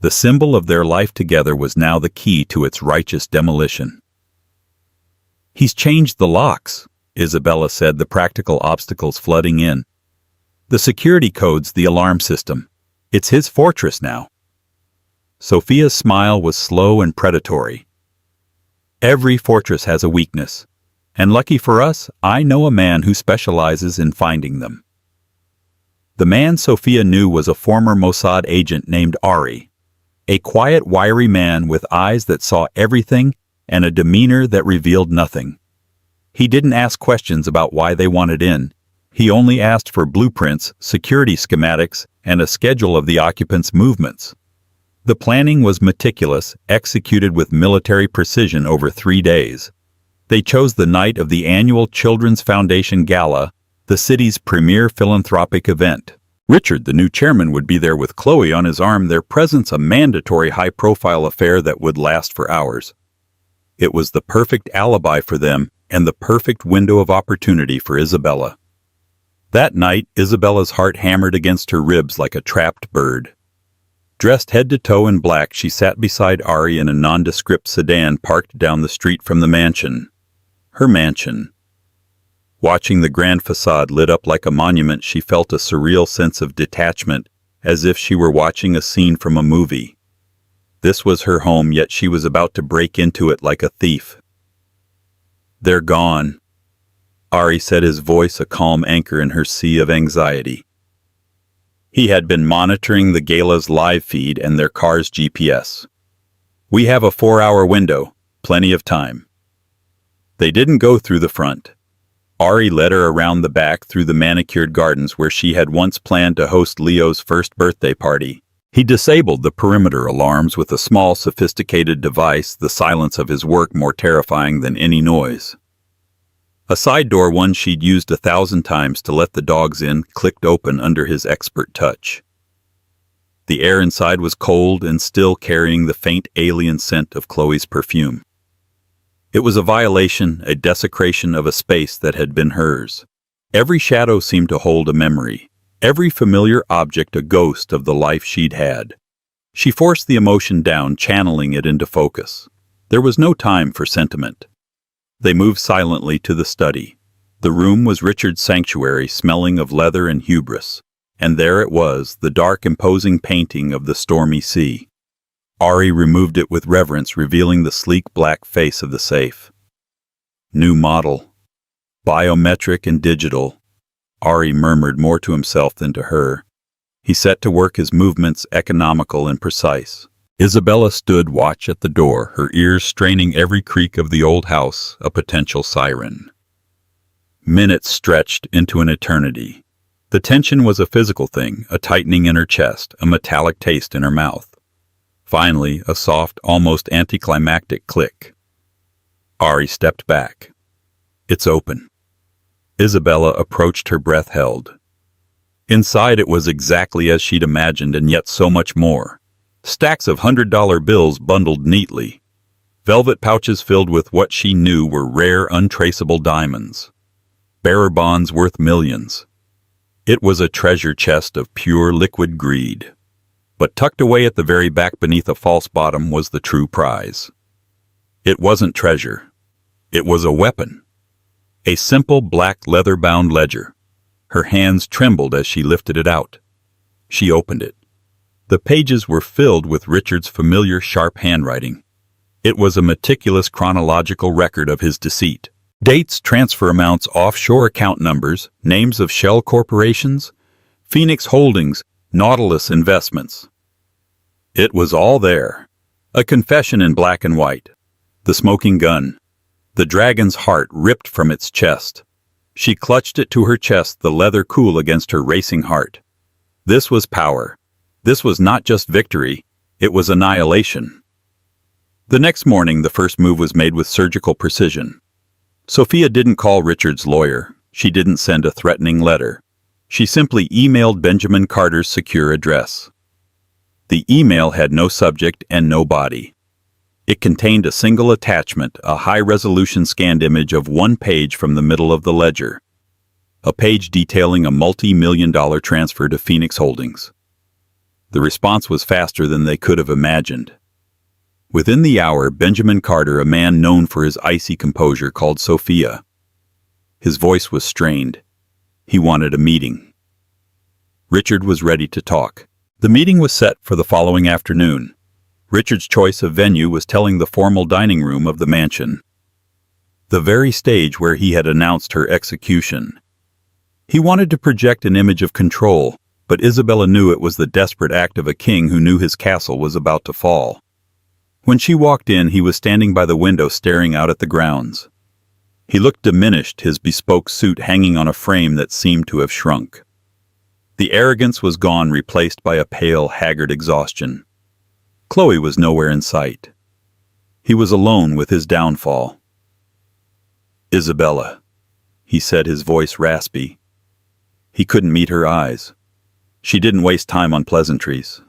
Speaker 1: The symbol of their life together was now the key to its righteous demolition. "He's changed the locks," Isabella said, the practical obstacles flooding in. "The security codes, the alarm system. It's his fortress now." Sophia's smile was slow and predatory. "Every fortress has a weakness. And lucky for us, I know a man who specializes in finding them." The man Sophia knew was a former Mossad agent named Ari. A quiet, wiry man with eyes that saw everything and a demeanor that revealed nothing. He didn't ask questions about why they wanted in. He only asked for blueprints, security schematics, and a schedule of the occupants' movements. The planning was meticulous, executed with military precision over 3 days. They chose the night of the annual Children's Foundation Gala, the city's premier philanthropic event. Richard, the new chairman, would be there with Chloe on his arm, their presence a mandatory high-profile affair that would last for hours. It was the perfect alibi for them and the perfect window of opportunity for Isabella. That night, Isabella's heart hammered against her ribs like a trapped bird. Dressed head to toe in black, she sat beside Ari in a nondescript sedan parked down the street from the mansion. Her mansion. Watching the grand facade lit up like a monument, she felt a surreal sense of detachment, as if she were watching a scene from a movie. This was her home, yet she was about to break into it like a thief. "They're gone," Ari said, his voice a calm anchor in her sea of anxiety. He had been monitoring the gala's live feed and their car's GPS. "We have a 4-hour window, plenty of time." They didn't go through the front. Ari led her around the back through the manicured gardens where she had once planned to host Leo's first birthday party. He disabled the perimeter alarms with a small, sophisticated device, the silence of his work more terrifying than any noise. A side door, one she'd used 1,000 times to let the dogs in, clicked open under his expert touch. The air inside was cold and still, carrying the faint alien scent of Chloe's perfume. It was a violation, a desecration of a space that had been hers. Every shadow seemed to hold a memory, every familiar object a ghost of the life she'd had. She forced the emotion down, channeling it into focus. There was no time for sentiment. They moved silently to the study. The room was Richard's sanctuary, smelling of leather and hubris. And there it was, the dark, imposing painting of the stormy sea. Ari removed it with reverence, revealing the sleek black face of the safe. New model. Biometric and digital. Ari murmured more to himself than to her. He set to work, his movements economical and precise. Isabella stood watch at the door, her ears straining every creak of the old house, a potential siren. Minutes stretched into an eternity. The tension was a physical thing, a tightening in her chest, a metallic taste in her mouth. Finally, a soft, almost anticlimactic click. Ari stepped back. "It's open." Isabella approached, her breath held. Inside it was exactly as she'd imagined, and yet so much more. Stacks of $100 bills bundled neatly. Velvet pouches filled with what she knew were rare, untraceable diamonds. Bearer bonds worth millions. It was a treasure chest of pure liquid greed. But tucked away at the very back beneath a false bottom was the true prize. It wasn't treasure. It was a weapon. A simple black leather-bound ledger. Her hands trembled as she lifted it out. She opened it. The pages were filled with Richard's familiar sharp handwriting. It was a meticulous chronological record of his deceit. Dates, transfer amounts, offshore account numbers, names of shell corporations, Phoenix Holdings, Nautilus Investments. It was all there. A confession in black and white. The smoking gun. The dragon's heart ripped from its chest. She clutched it to her chest, the leather cool against her racing heart. This was power. This was not just victory, it was annihilation. The next morning, the first move was made with surgical precision. Sophia didn't call Richard's lawyer. She didn't send a threatening letter. She simply emailed Benjamin Carter's secure address. The email had no subject and no body. It contained a single attachment, a high-resolution scanned image of one page from the middle of the ledger. A page detailing a multi-million-dollar transfer to Phoenix Holdings. The response was faster than they could have imagined. Within the hour, Benjamin Carter, a man known for his icy composure, called Sophia. His voice was strained. He wanted a meeting. Richard was ready to talk. The meeting was set for the following afternoon. Richard's choice of venue was telling the formal dining room of the mansion. The very stage where he had announced her execution. He wanted to project an image of control, but Isabella knew it was the desperate act of a king who knew his castle was about to fall. When she walked in, he was standing by the window staring out at the grounds. He looked diminished, his bespoke suit hanging on a frame that seemed to have shrunk. The arrogance was gone, replaced by a pale, haggard exhaustion. Chloe was nowhere in sight. He was alone with his downfall. "Isabella," he said, his voice raspy. He couldn't meet her eyes. She didn't waste time on pleasantries.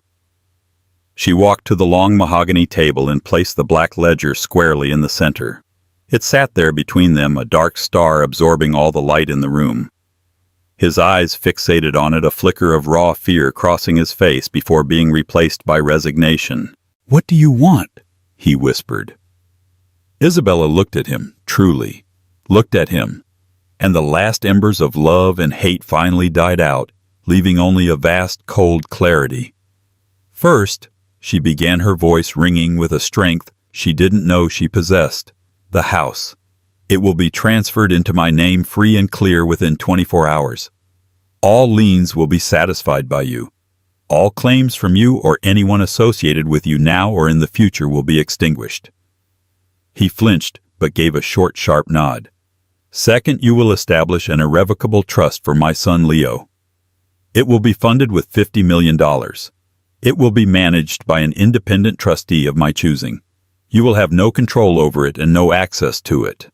Speaker 1: She walked to the long mahogany table and placed the black ledger squarely in the center. It sat there between them, a dark star absorbing all the light in the room. His eyes fixated on it, a flicker of raw fear crossing his face before being replaced by resignation. "What do you want?" he whispered. Isabella looked at him, truly, looked at him, and the last embers of love and hate finally died out, leaving only a vast, cold clarity. First, she began, her voice ringing with a strength she didn't know she possessed. "The house. It will be transferred into my name free and clear within 24 hours. All liens will be satisfied by you. All claims from you or anyone associated with you now or in the future will be extinguished." He flinched, but gave a short, sharp nod. "Second, you will establish an irrevocable trust for my son Leo. It will be funded with $50 million. It will be managed by an independent trustee of my choosing. You will have no control over it and no access to it.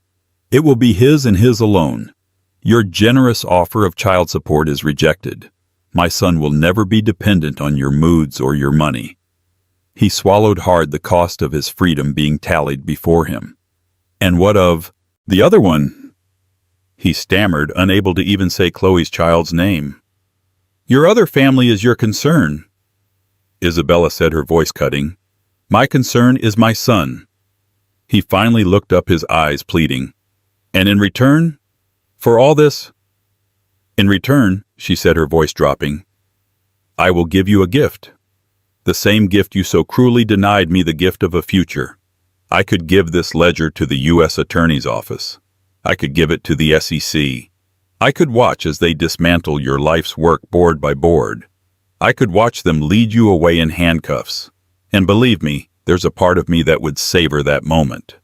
Speaker 1: It will be his and his alone. Your generous offer of child support is rejected. My son will never be dependent on your moods or your money." He swallowed hard, the cost of his freedom being tallied before him. "And what of the other one?" He stammered, unable to even say Chloe's child's name. "Your other family is your concern," Isabella said, her voice cutting. "My concern is my son." He finally looked up, his eyes pleading. "And in return? For all this?" "In return," she said, her voice dropping, "I will give you a gift. The same gift you so cruelly denied me, the gift of a future. I could give this ledger to the U.S. Attorney's Office. I could give it to the SEC. I could watch as they dismantle your life's work board by board. I could watch them lead you away in handcuffs. And believe me, there's a part of me that would savor that moment."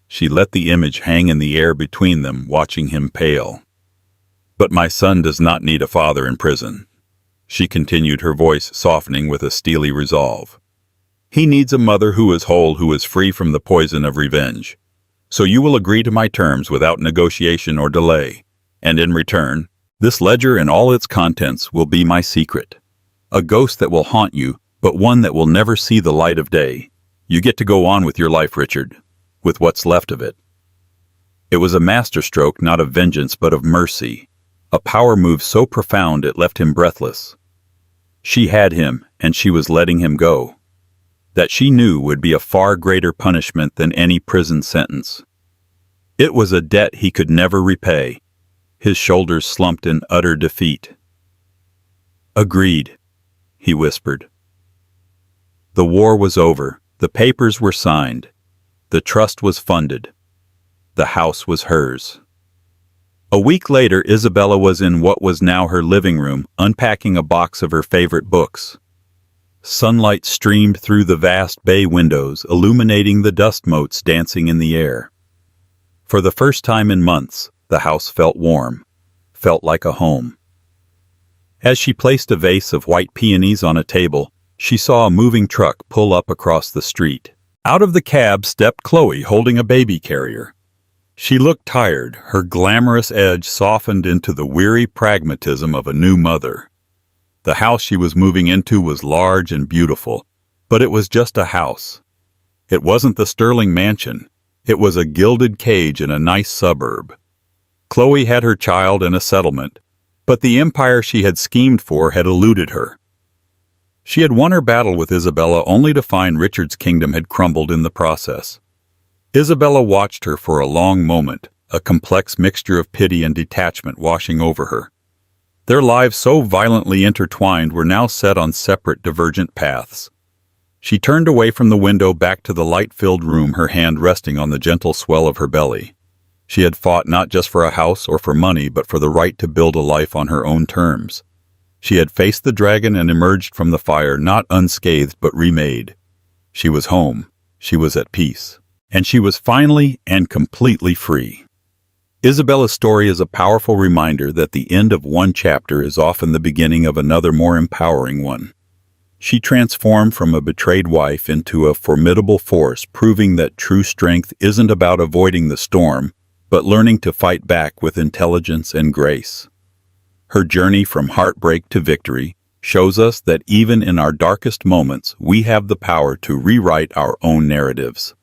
Speaker 1: She let the image hang in the air between them, watching him pale. "But my son does not need a father in prison," she continued, her voice softening with a steely resolve. "He needs a mother who is whole, who is free from the poison of revenge. So you will agree to my terms without negotiation or delay. And in return, this ledger and all its contents will be my secret. A ghost that will haunt you, but one that will never see the light of day. You get to go on with your life, Richard, with what's left of it." It was a masterstroke, not of vengeance, but of mercy. A power move so profound it left him breathless. She had him, and she was letting him go. That she knew would be a far greater punishment than any prison sentence. It was a debt he could never repay. His shoulders slumped in utter defeat. "Agreed," he whispered. The war was over. The papers were signed. The trust was funded. The house was hers. A week later, Isabella was in what was now her living room, unpacking a box of her favorite books. Sunlight streamed through the vast bay windows, illuminating the dust motes dancing in the air. For the first time in months, the house felt warm, felt like a home. As she placed a vase of white peonies on a table, she saw a moving truck pull up across the street. Out of the cab stepped Chloe, holding a baby carrier. She looked tired, her glamorous edge softened into the weary pragmatism of a new mother. The house she was moving into was large and beautiful, but it was just a house. It wasn't the Sterling mansion. It was a gilded cage in a nice suburb. Chloe had her child and a settlement, but the empire she had schemed for had eluded her. She had won her battle with Isabella only to find Richard's kingdom had crumbled in the process. Isabella watched her for a long moment, a complex mixture of pity and detachment washing over her. Their lives, so violently intertwined, were now set on separate, divergent paths. She turned away from the window back to the light-filled room, her hand resting on the gentle swell of her belly. She had fought not just for a house or for money, but for the right to build a life on her own terms. She had faced the dragon and emerged from the fire, not unscathed but remade. She was home. She was at peace. And she was finally and completely free. Isabella's story is a powerful reminder that the end of one chapter is often the beginning of another, more empowering one. She transformed from a betrayed wife into a formidable force, proving that true strength isn't about avoiding the storm, but learning to fight back with intelligence and grace. Her journey from heartbreak to victory, shows us that even in our darkest moments, we have the power to rewrite our own narratives.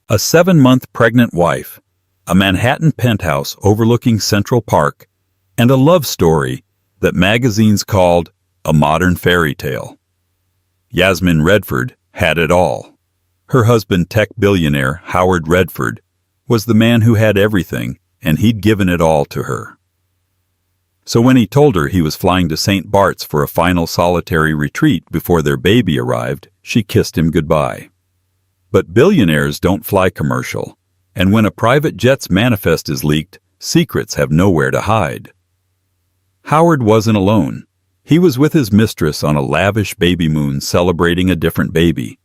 Speaker 1: A 7-month pregnant wife, a Manhattan penthouse overlooking Central Park, and a love story that magazines called a modern fairy tale. Yasmin Redford had it all. Her husband, tech billionaire Howard Redford, was the man who had everything, and he'd given it all to her. So when he told her he was flying to St. Bart's for a final solitary retreat before their baby arrived, she kissed him goodbye. But billionaires don't fly commercial, and when a private jet's manifest is leaked, secrets have nowhere to hide. Howard wasn't alone. He was with his mistress on a lavish baby moon celebrating a different baby.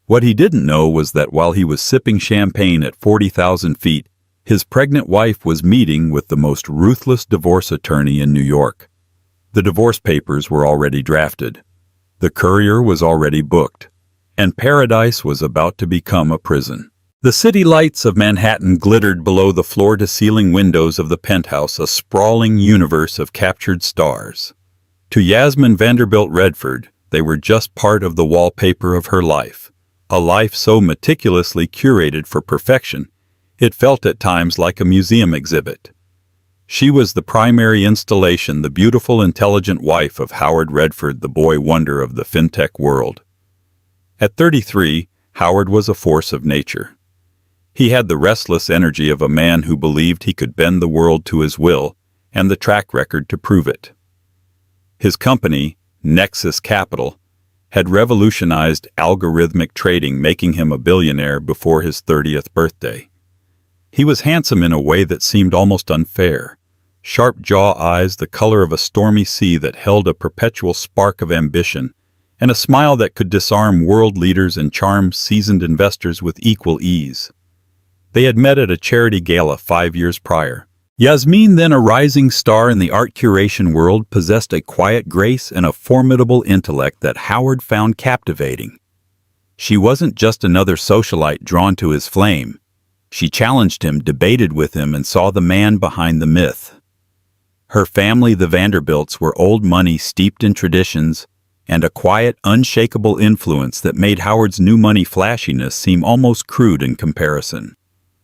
Speaker 1: What he didn't know was that while he was sipping champagne at 40,000 feet, his pregnant wife was meeting with the most ruthless divorce attorney in New York. The divorce papers were already drafted. The courier was already booked. And paradise was about to become a prison. The city lights of Manhattan glittered below the floor-to-ceiling windows of the penthouse, a sprawling universe of captured stars. To Yasmin Vanderbilt Redford, they were just part of the wallpaper of her life. A life so meticulously curated for perfection, it felt at times like a museum exhibit. She was the primary installation, the beautiful, intelligent wife of Howard Redford, the boy wonder of the fintech world. At 33, Howard was a force of nature. He had the restless energy of a man who believed he could bend the world to his will, and the track record to prove it. His company, Nexus Capital, had revolutionized algorithmic trading, making him a billionaire before his 30th birthday. He was handsome in a way that seemed almost unfair. Sharp jaw eyes the color of a stormy sea that held a perpetual spark of ambition, and a smile that could disarm world leaders and charm seasoned investors with equal ease. They had met at a charity gala 5 years prior. Yasmin, then a rising star in the art curation world, possessed a quiet grace and a formidable intellect that Howard found captivating. She wasn't just another socialite drawn to his flame. She challenged him, debated with him, and saw the man behind the myth. Her family, the Vanderbilts, were old money steeped in traditions, and a quiet, unshakable influence that made Howard's new money flashiness seem almost crude in comparison.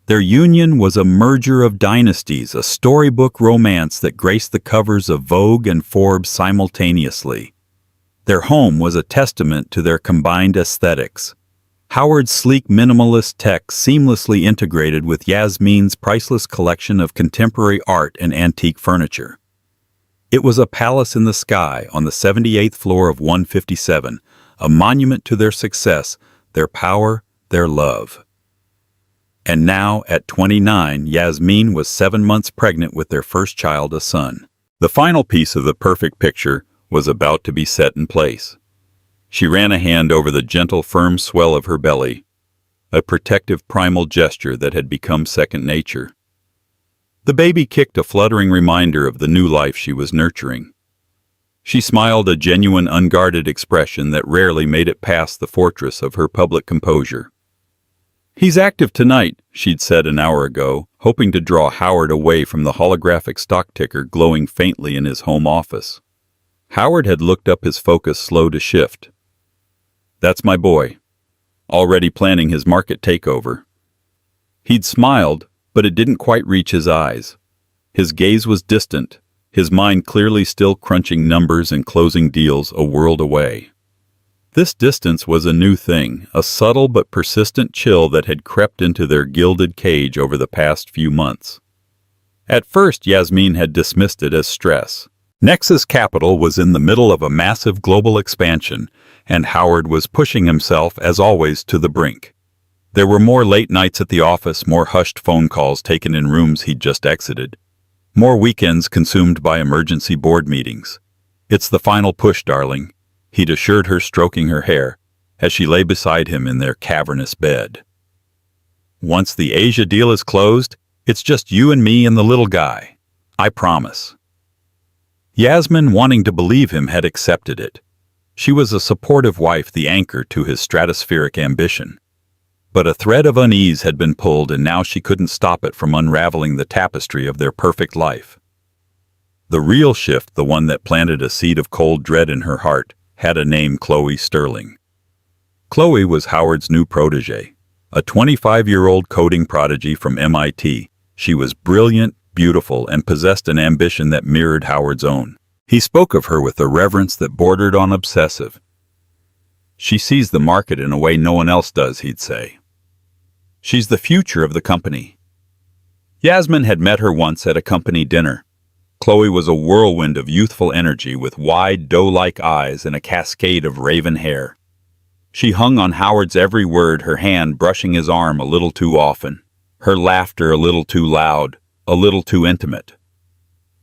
Speaker 1: Their union was a merger of dynasties, a storybook romance that graced the covers of Vogue and Forbes simultaneously. Their home was a testament to their combined aesthetics. Howard's sleek minimalist tech seamlessly integrated with Yasmin's priceless collection of contemporary art and antique furniture. It was a palace in the sky on the 78th floor of 157, a monument to their success, their power, their love. And now, at 29, Yasmin was 7 months pregnant with their first child, a son. The final piece of the perfect picture was about to be set in place. She ran a hand over the gentle, firm swell of her belly, a protective primal gesture that had become second nature. The baby kicked, a fluttering reminder of the new life she was nurturing. She smiled, a genuine, unguarded expression that rarely made it past the fortress of her public composure. "He's active tonight," she'd said an hour ago, hoping to draw Howard away from the holographic stock ticker glowing faintly in his home office. Howard had looked up, his focus slow to shift. "That's my boy. Already planning his market takeover." He'd smiled, but it didn't quite reach his eyes. His gaze was distant, his mind clearly still crunching numbers and closing deals a world away. This distance was a new thing, a subtle but persistent chill that had crept into their gilded cage over the past few months. At first, Yasmin had dismissed it as stress. Nexus Capital was in the middle of a massive global expansion, and Howard was pushing himself, as always, to the brink. There were more late nights at the office, more hushed phone calls taken in rooms he'd just exited, more weekends consumed by emergency board meetings. "It's the final push, darling," he'd assured her, stroking her hair, as she lay beside him in their cavernous bed. "Once the Asia deal is closed, it's just you and me and the little guy. I promise." Yasmin, wanting to believe him, had accepted it. She was a supportive wife, the anchor to his stratospheric ambition. But a thread of unease had been pulled, and now she couldn't stop it from unraveling the tapestry of their perfect life. The real shift, the one that planted a seed of cold dread in her heart, had a name: Chloe Sterling. Chloe was Howard's new protege, a 25-year-old coding prodigy from MIT. She was brilliant, beautiful, and possessed an ambition that mirrored Howard's own. He spoke of her with a reverence that bordered on obsessive. "She sees the market in a way no one else does," he'd say. "She's the future of the company." Yasmin had met her once at a company dinner. Chloe was a whirlwind of youthful energy with wide, doe-like eyes and a cascade of raven hair. She hung on Howard's every word, her hand brushing his arm a little too often, her laughter a little too loud, a little too intimate.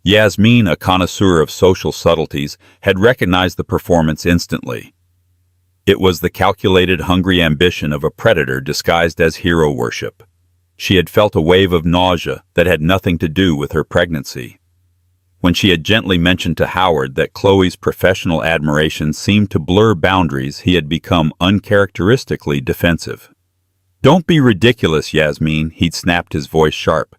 Speaker 1: Yasmin, a connoisseur of social subtleties, had recognized the performance instantly. It was the calculated, hungry ambition of a predator disguised as hero worship. She had felt a wave of nausea that had nothing to do with her pregnancy. When she had gently mentioned to Howard that Chloe's professional admiration seemed to blur boundaries, he had become uncharacteristically defensive. "Don't be ridiculous, Yasmin," he'd snapped, his voice sharp.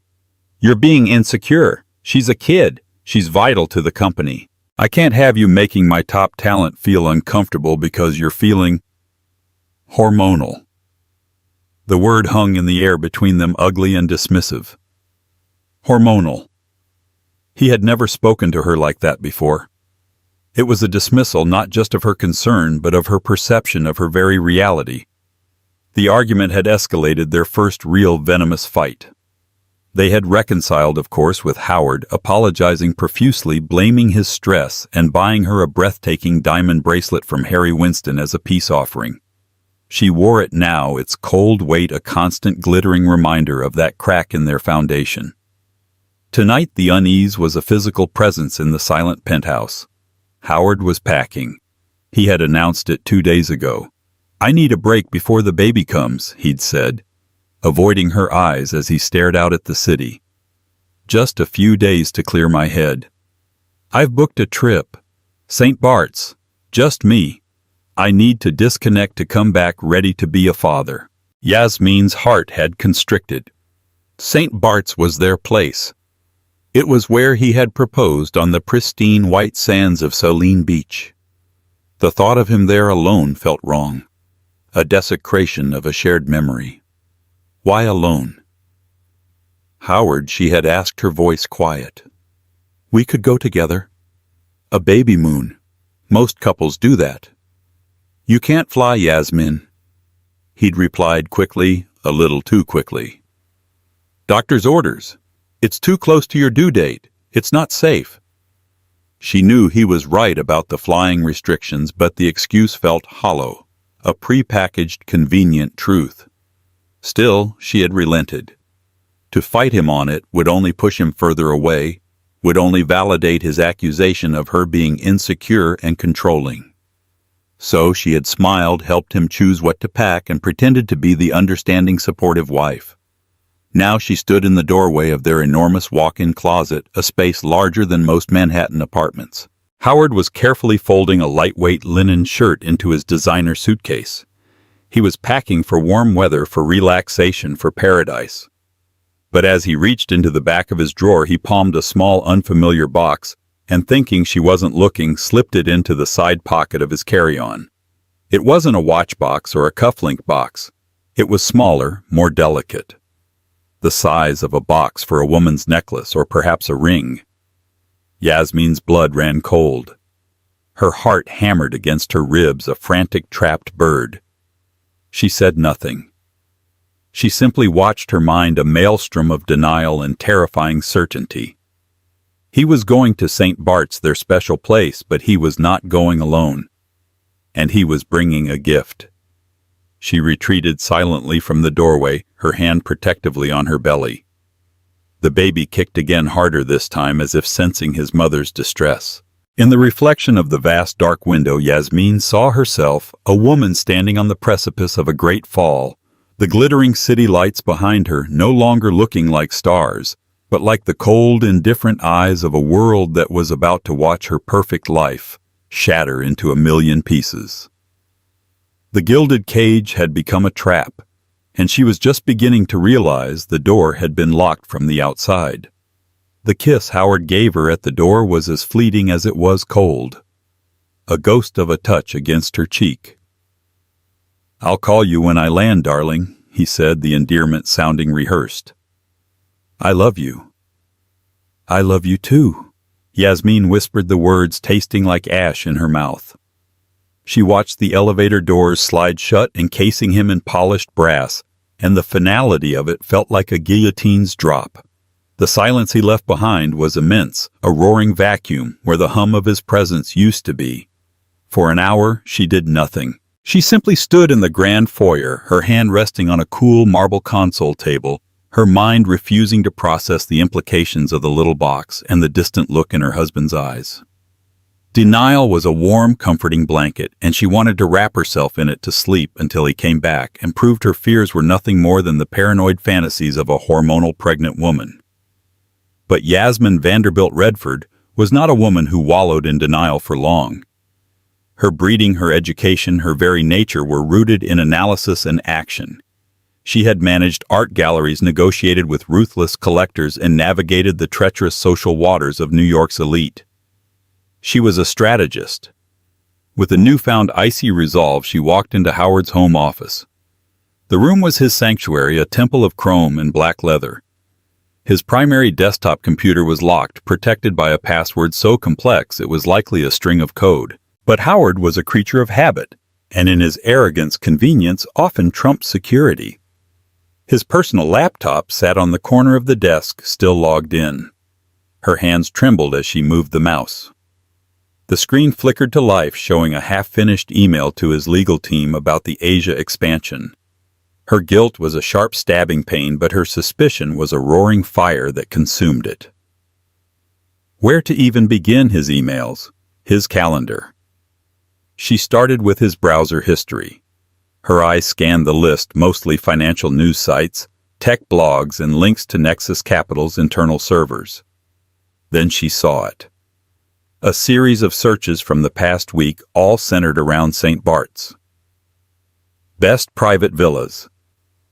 Speaker 1: "You're being insecure. She's a kid. She's vital to the company. I can't have you making my top talent feel uncomfortable because you're feeling hormonal." The word hung in the air between them, ugly and dismissive. Hormonal. He had never spoken to her like that before. It was a dismissal not just of her concern, but of her perception of her very reality. The argument had escalated their first real venomous fight. They had reconciled, of course, with Howard, apologizing profusely, blaming his stress, and buying her a breathtaking diamond bracelet from Harry Winston as a peace offering. She wore it now, its cold weight a constant glittering reminder of that crack in their foundation. Tonight the unease was a physical presence in the silent penthouse. Howard was packing. He had announced it 2 days ago. "I need a break before the baby comes," he'd said, avoiding her eyes as he stared out at the city. "Just a few days to clear my head. I've booked a trip. St. Bart's. Just me. I need to disconnect to come back ready to be a father." Yasmin's heart had constricted. St. Bart's was their place. It was where he had proposed on the pristine white sands of Saline Beach. The thought of him there alone felt wrong, a desecration of a shared memory. Why alone? "Howard," she had asked, her voice quiet. "We could go together. A baby moon. Most couples do that." "You can't fly, Yasmin," he'd replied quickly, a little too quickly. "Doctor's orders. It's too close to your due date. It's not safe." She knew he was right about the flying restrictions, but the excuse felt hollow, a prepackaged, convenient truth. Still, she had relented. To fight him on it would only push him further away, would only validate his accusation of her being insecure and controlling. So she had smiled, helped him choose what to pack, and pretended to be the understanding, supportive wife. Now she stood in the doorway of their enormous walk-in closet, a space larger than most Manhattan apartments. Howard was carefully folding a lightweight linen shirt into his designer suitcase. He was packing for warm weather, for relaxation, for paradise. But as he reached into the back of his drawer, he palmed a small, unfamiliar box, and thinking she wasn't looking, slipped it into the side pocket of his carry-on. It wasn't a watch box or a cufflink box. It was smaller, more delicate. The size of a box for a woman's necklace, or perhaps a ring. Yasmin's blood ran cold. Her heart hammered against her ribs, a frantic, trapped bird. She said nothing. She simply watched her mind, a maelstrom of denial and terrifying certainty. He was going to St. Bart's, their special place, but he was not going alone. And he was bringing a gift. She retreated silently from the doorway, her hand protectively on her belly. The baby kicked again, harder this time, as if sensing his mother's distress. In the reflection of the vast dark window, Yasmin saw herself, a woman standing on the precipice of a great fall, the glittering city lights behind her no longer looking like stars, but like the cold, indifferent eyes of a world that was about to watch her perfect life shatter into a million pieces. The gilded cage had become a trap, and she was just beginning to realize the door had been locked from the outside. The kiss Howard gave her at the door was as fleeting as it was cold. A ghost of a touch against her cheek. "I'll call you when I land, darling," he said, the endearment sounding rehearsed. "I love you." "I love you too." Yasmin whispered the words, tasting like ash in her mouth. She watched the elevator doors slide shut, encasing him in polished brass, and the finality of it felt like a guillotine's drop. The silence he left behind was immense, a roaring vacuum where the hum of his presence used to be. For an hour, she did nothing. She simply stood in the grand foyer, her hand resting on a cool marble console table, her mind refusing to process the implications of the little box and the distant look in her husband's eyes. Denial was a warm, comforting blanket, and she wanted to wrap herself in it to sleep until he came back and proved her fears were nothing more than the paranoid fantasies of a hormonal pregnant woman. But Yasmin Vanderbilt Redford was not a woman who wallowed in denial for long. Her breeding, her education, her very nature were rooted in analysis and action. She had managed art galleries, negotiated with ruthless collectors, and navigated the treacherous social waters of New York's elite. She was a strategist. With a newfound icy resolve, she walked into Howard's home office. The room was his sanctuary, a temple of chrome and black leather. His primary desktop computer was locked, protected by a password so complex it was likely a string of code. But Howard was a creature of habit, and in his arrogance, convenience often trumped security. His personal laptop sat on the corner of the desk, still logged in. Her hands trembled as she moved the mouse. The screen flickered to life, showing a half-finished email to his legal team about the Asia expansion. Her guilt was a sharp stabbing pain, but her suspicion was a roaring fire that consumed it. Where to even begin his emails? His calendar. She started with his browser history. Her eyes scanned the list, mostly financial news sites, tech blogs, and links to Nexus Capital's internal servers. Then she saw it. A series of searches from the past week, all centered around St. Bart's. Best private villas.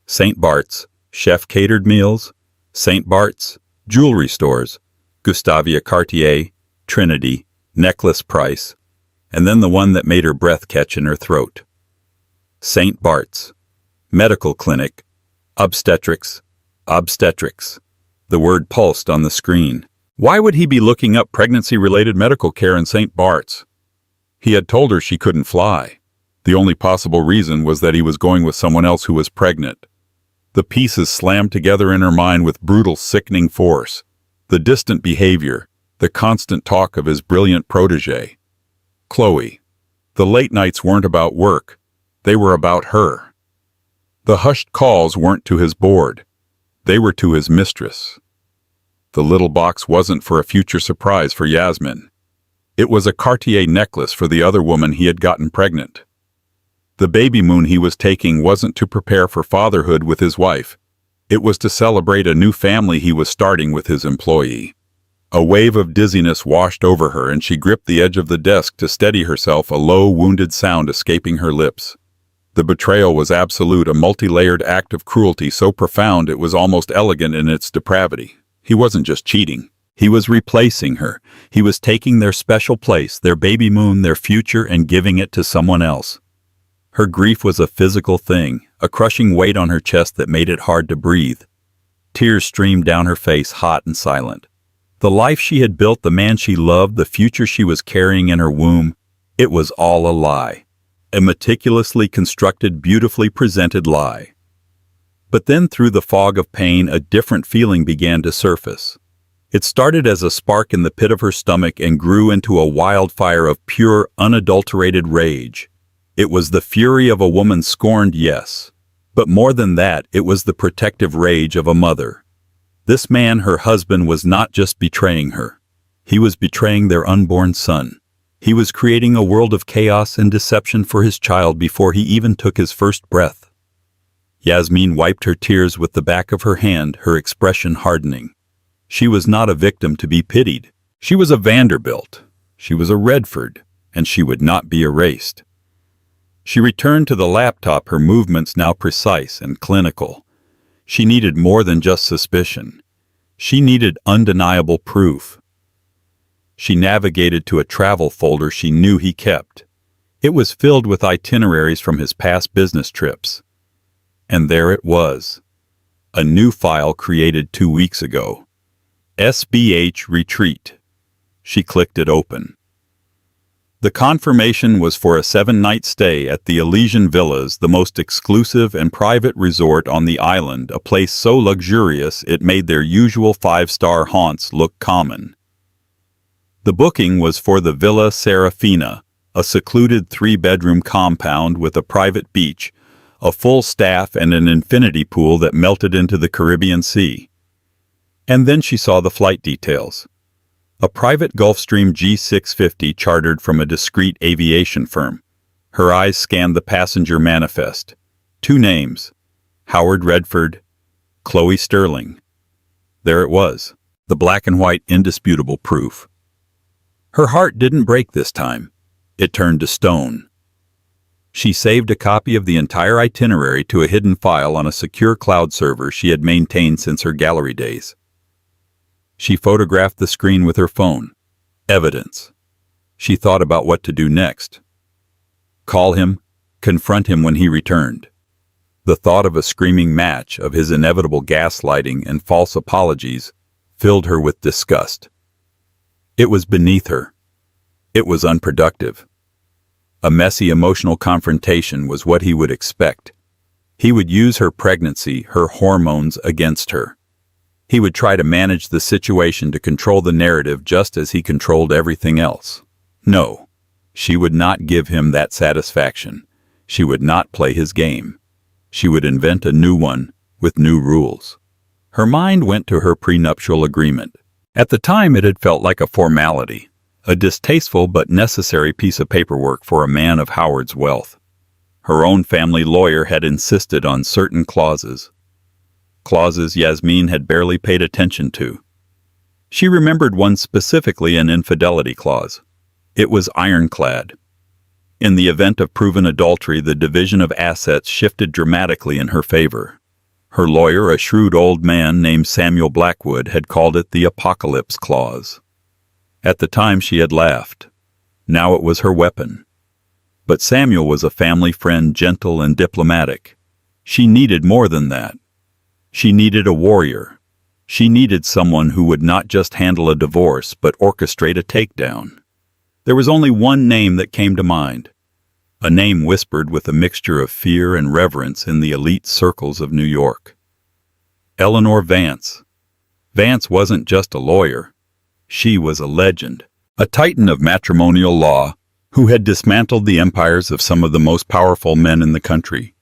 Speaker 1: St. Bart's, chef-catered meals. St. Bart's, jewelry stores. Gustavia Cartier, Trinity, necklace price. And then the one that made her breath catch in her throat. St. Bart's, medical clinic, obstetrics. The word pulsed on the screen. Why would he be looking up pregnancy-related medical care in St. Bart's? He had told her she couldn't fly. The only possible reason was that he was going with someone else who was pregnant. The pieces slammed together in her mind with brutal, sickening force. The distant behavior, the constant talk of his brilliant protégé. Chloe. The late nights weren't about work. They were about her. The hushed calls weren't to his board. They were to his mistress. The little box wasn't for a future surprise for Yasmin. It was a Cartier necklace for the other woman he had gotten pregnant. The baby moon he was taking wasn't to prepare for fatherhood with his wife. It was to celebrate a new family he was starting with his employee. A wave of dizziness washed over her, and she gripped the edge of the desk to steady herself, a low, wounded sound escaping her lips. The betrayal was absolute, a multi-layered act of cruelty so profound it was almost elegant in its depravity. He wasn't just cheating. He was replacing her. He was taking their special place, their baby moon, their future, and giving it to someone else. Her grief was a physical thing, a crushing weight on her chest that made it hard to breathe. Tears streamed down her face, hot and silent. The life she had built, the man she loved, the future she was carrying in her womb, it was all a lie. A meticulously constructed, beautifully presented lie. But then through the fog of pain, a different feeling began to surface. It started as a spark in the pit of her stomach and grew into a wildfire of pure, unadulterated rage. It was the fury of a woman scorned, yes. But more than that, it was the protective rage of a mother. This man, her husband, was not just betraying her. He was betraying their unborn son. He was creating a world of chaos and deception for his child before he even took his first breath. Yasmin wiped her tears with the back of her hand, her expression hardening. She was not a victim to be pitied. She was a Vanderbilt. She was a Redford, and she would not be erased. She returned to the laptop, her movements now precise and clinical. She needed more than just suspicion. She needed undeniable proof. She navigated to a travel folder she knew he kept. It was filled with itineraries from his past business trips. And there it was. A new file created 2 weeks ago. SBH Retreat. She clicked it open. The confirmation was for a 7-night stay at the Elysian Villas, the most exclusive and private resort on the island, a place so luxurious it made their usual 5-star haunts look common. The booking was for the Villa Serafina, a secluded 3-bedroom compound with a private beach, a full staff, and an infinity pool that melted into the Caribbean Sea. And then she saw the flight details. A private Gulfstream G650 chartered from a discreet aviation firm. Her eyes scanned the passenger manifest. 2 names: Howard Redford, Chloe Sterling. There it was, the black and white indisputable proof. Her heart didn't break this time. It turned to stone. She saved a copy of the entire itinerary to a hidden file on a secure cloud server she had maintained since her gallery days. She photographed the screen with her phone. Evidence. She thought about what to do next. Call him, confront him when he returned. The thought of a screaming match, of his inevitable gaslighting and false apologies, filled her with disgust. It was beneath her. It was unproductive. A messy emotional confrontation was what he would expect. He would use her pregnancy, her hormones, against her. He would try to manage the situation to control the narrative just as he controlled everything else. No, she would not give him that satisfaction. She would not play his game. She would invent a new one with new rules. Her mind went to her prenuptial agreement. At the time, it had felt like a formality, a distasteful but necessary piece of paperwork for a man of Howard's wealth. Her own family lawyer had insisted on certain clauses. Clauses Yasmin had barely paid attention to. She remembered one specifically, an infidelity clause. It was ironclad. In the event of proven adultery, the division of assets shifted dramatically in her favor. Her lawyer, a shrewd old man named Samuel Blackwood, had called it the Apocalypse Clause. At the time she had laughed. Now it was her weapon. But Samuel was a family friend, gentle and diplomatic. She needed more than that. She needed a warrior. She needed someone who would not just handle a divorce, but orchestrate a takedown. There was only one name that came to mind. A name whispered with a mixture of fear and reverence in the elite circles of New York. Eleanor Vance. Vance wasn't just a lawyer. She was a legend, a titan of matrimonial law who had dismantled the empires of some of the most powerful men in the country.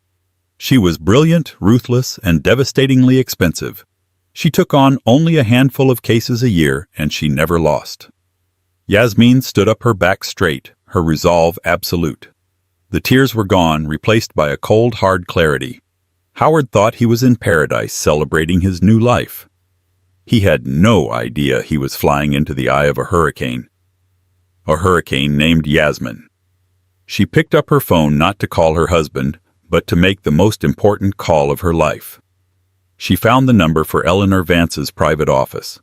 Speaker 1: She was brilliant, ruthless, and devastatingly expensive. She took on only a handful of cases a year, and she never lost. Yasmin stood up, her back straight, her resolve absolute. The tears were gone, replaced by a cold, hard clarity. Howard thought he was in paradise, celebrating his new life. He had no idea he was flying into the eye of a hurricane. A hurricane named Yasmin. She picked up her phone not to call her husband, but to make the most important call of her life. She found the number for Eleanor Vance's private office.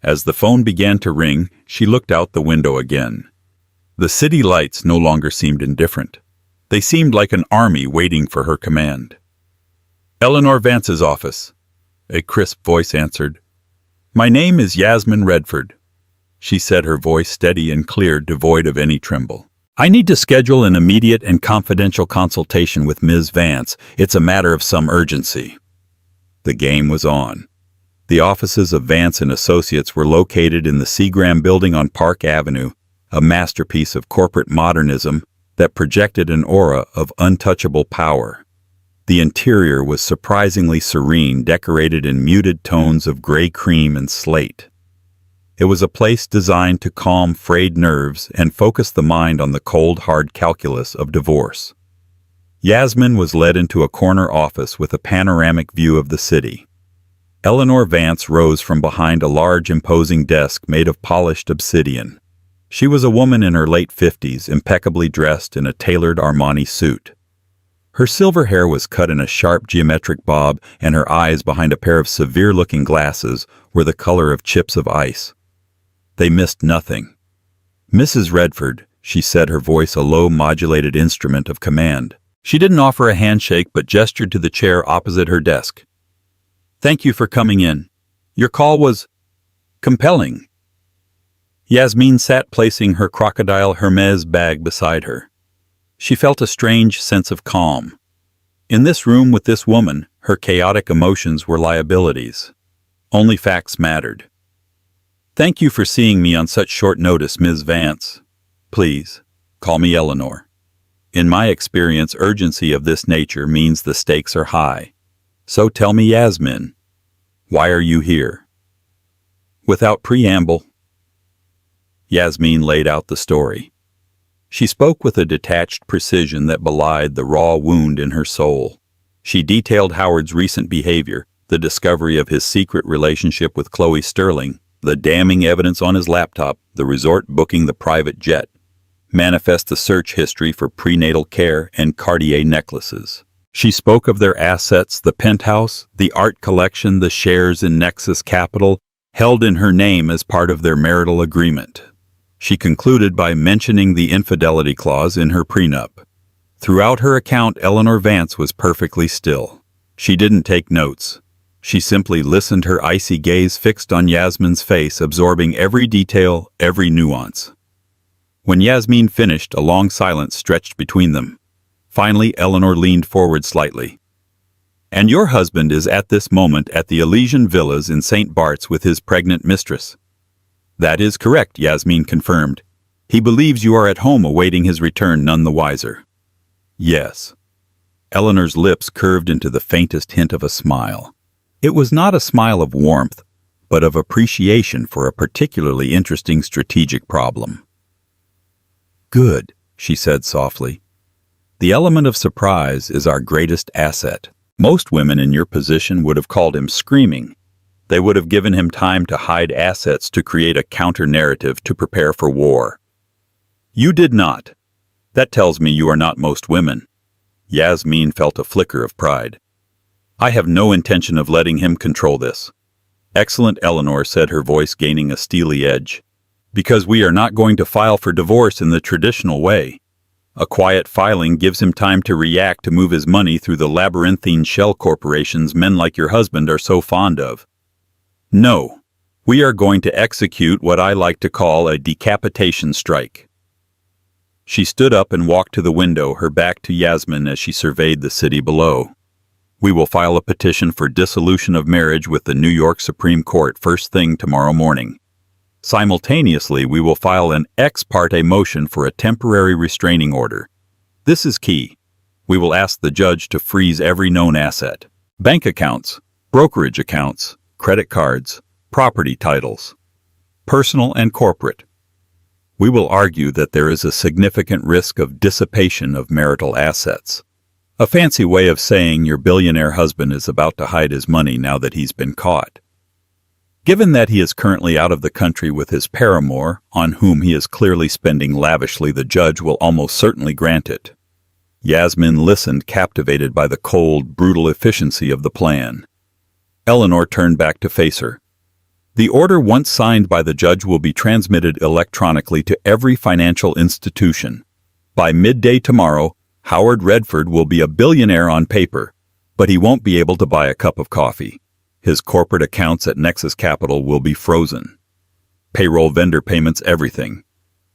Speaker 1: As the phone began to ring, she looked out the window again. The city lights no longer seemed indifferent. They seemed like an army waiting for her command. Eleanor Vance's office. A crisp voice answered. My name is Yasmin Redford, she said, her voice steady and clear, devoid of any tremble. I need to schedule an immediate and confidential consultation with Ms. Vance. It's a matter of some urgency. The game was on. The offices of Vance and Associates were located in the Seagram building on Park Avenue, a masterpiece of corporate modernism that projected an aura of untouchable power. The interior was surprisingly serene, decorated in muted tones of gray cream and slate. It was a place designed to calm frayed nerves and focus the mind on the cold, hard calculus of divorce. Yasmin was led into a corner office with a panoramic view of the city. Eleanor Vance rose from behind a large, imposing desk made of polished obsidian. She was a woman in her late 50s, impeccably dressed in a tailored Armani suit. Her silver hair was cut in a sharp geometric bob, and her eyes behind a pair of severe-looking glasses were the color of chips of ice. They missed nothing. "Mrs. Redford," she said, her voice a low, modulated instrument of command. She didn't offer a handshake but gestured to the chair opposite her desk. "Thank you for coming in. Your call was compelling." Yasmin sat, placing her crocodile Hermes bag beside her. She felt a strange sense of calm. In this room with this woman, her chaotic emotions were liabilities. Only facts mattered. "Thank you for seeing me on such short notice, Ms. Vance. Please, call me Eleanor. In my experience, urgency of this nature means the stakes are high. So tell me, Yasmin, why are you here?" Without preamble, Yasmin laid out the story. She spoke with a detached precision that belied the raw wound in her soul. She detailed Howard's recent behavior, the discovery of his secret relationship with Chloe Sterling, the damning evidence on his laptop, the resort booking the private jet, manifest the search history for prenatal care and Cartier necklaces. She spoke of their assets, the penthouse, the art collection, the shares in Nexus Capital, held in her name as part of their marital agreement. She concluded by mentioning the infidelity clause in her prenup. Throughout her account, Eleanor Vance was perfectly still. She didn't take notes. She simply listened, her icy gaze fixed on Yasmin's face, absorbing every detail, every nuance. When Yasmin finished, a long silence stretched between them. Finally, Eleanor leaned forward slightly. "And your husband is at this moment at the Elysian Villas in St. Bart's with his pregnant mistress?" "That is correct," Yasmin confirmed. "He believes you are at home awaiting his return, none the wiser." "Yes." Eleanor's lips curved into the faintest hint of a smile. It was not a smile of warmth, but of appreciation for a particularly interesting strategic problem. "Good," she said softly. "The element of surprise is our greatest asset. Most women in your position would have called him screaming. They would have given him time to hide assets, to create a counter-narrative, to prepare for war. You did not. That tells me you are not most women." Yasmin felt a flicker of pride. "I have no intention of letting him control this." "Excellent," Eleanor said, her voice gaining a steely edge. "Because we are not going to file for divorce in the traditional way. A quiet filing gives him time to react, to move his money through the labyrinthine shell corporations men like your husband are so fond of. No, we are going to execute what I like to call a decapitation strike." She stood up and walked to the window, her back to Yasmin as she surveyed the city below. "We will file a petition for dissolution of marriage with the New York Supreme Court first thing tomorrow morning. Simultaneously, we will file an ex parte motion for a temporary restraining order. This is key. We will ask the judge to freeze every known asset: bank accounts, brokerage accounts, credit cards, property titles, personal and corporate. We will argue that there is a significant risk of dissipation of marital assets. A fancy way of saying your billionaire husband is about to hide his money now that he's been caught. Given that he is currently out of the country with his paramour, on whom he is clearly spending lavishly, the judge will almost certainly grant it." Yasmin listened, captivated by the cold, brutal efficiency of the plan. Eleanor turned back to face her. "The order, once signed by the judge, will be transmitted electronically to every financial institution. By midday tomorrow, Howard Redford will be a billionaire on paper, but he won't be able to buy a cup of coffee. His corporate accounts at Nexus Capital will be frozen. Payroll, vendor payments, everything.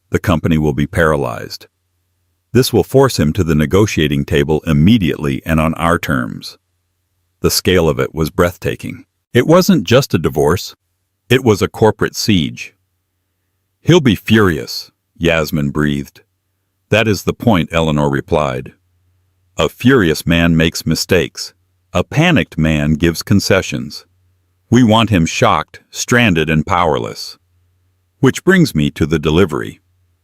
Speaker 1: The company will be paralyzed. This will force him to the negotiating table immediately and on our terms." The scale of it was breathtaking. It wasn't just a divorce. It was a corporate siege. "He'll be furious," Yasmin breathed. "That is the point," Eleanor replied. "A furious man makes mistakes. A panicked man gives concessions. We want him shocked, stranded, and powerless. Which brings me to the delivery."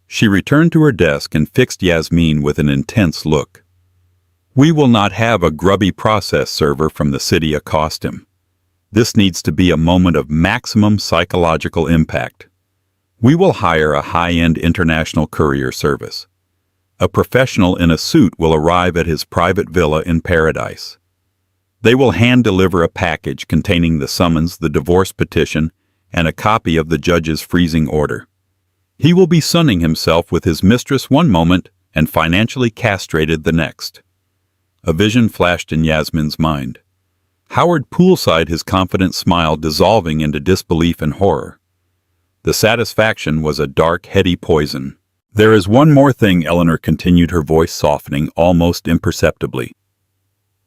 Speaker 1: She returned to her desk and fixed Yasmin with an intense look. "We will not have a grubby process server from the city accost him. This needs to be a moment of maximum psychological impact. We will hire a high-end international courier service. A professional in a suit will arrive at his private villa in paradise. They will hand-deliver a package containing the summons, the divorce petition, and a copy of the judge's freezing order. He will be sunning himself with his mistress one moment and financially castrated the next. A vision flashed in Yasmin's mind. Howard poolside, his confident smile dissolving into disbelief and horror. The satisfaction was a dark, heady poison. "There is one more thing," Eleanor continued, her voice softening almost imperceptibly.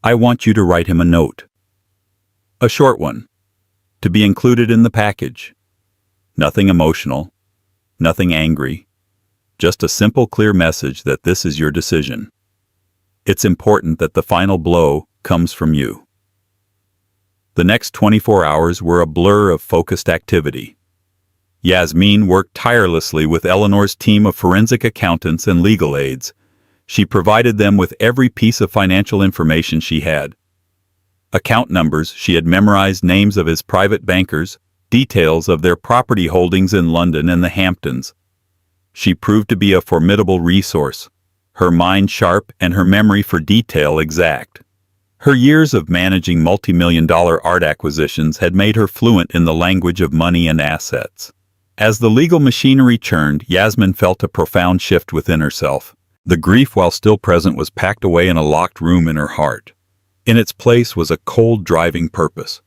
Speaker 1: "I want you to write him a note. A short one, to be included in the package. Nothing emotional, nothing angry, just a simple, clear message that this is your decision. It's important that the final blow comes from you." The next 24 hours were a blur of focused activity. Yasmin worked tirelessly with Eleanor's team of forensic accountants and legal aides. She provided them with every piece of financial information she had. Account numbers, she had memorized names of his private bankers, details of their property holdings in London and the Hamptons. She proved to be a formidable resource, her mind sharp and her memory for detail exact. Her years of managing multi-million-dollar art acquisitions had made her fluent in the language of money and assets. As the legal machinery churned, Yasmin felt a profound shift within herself. The grief, while still present, was packed away in a locked room in her heart. In its place was a cold, driving purpose.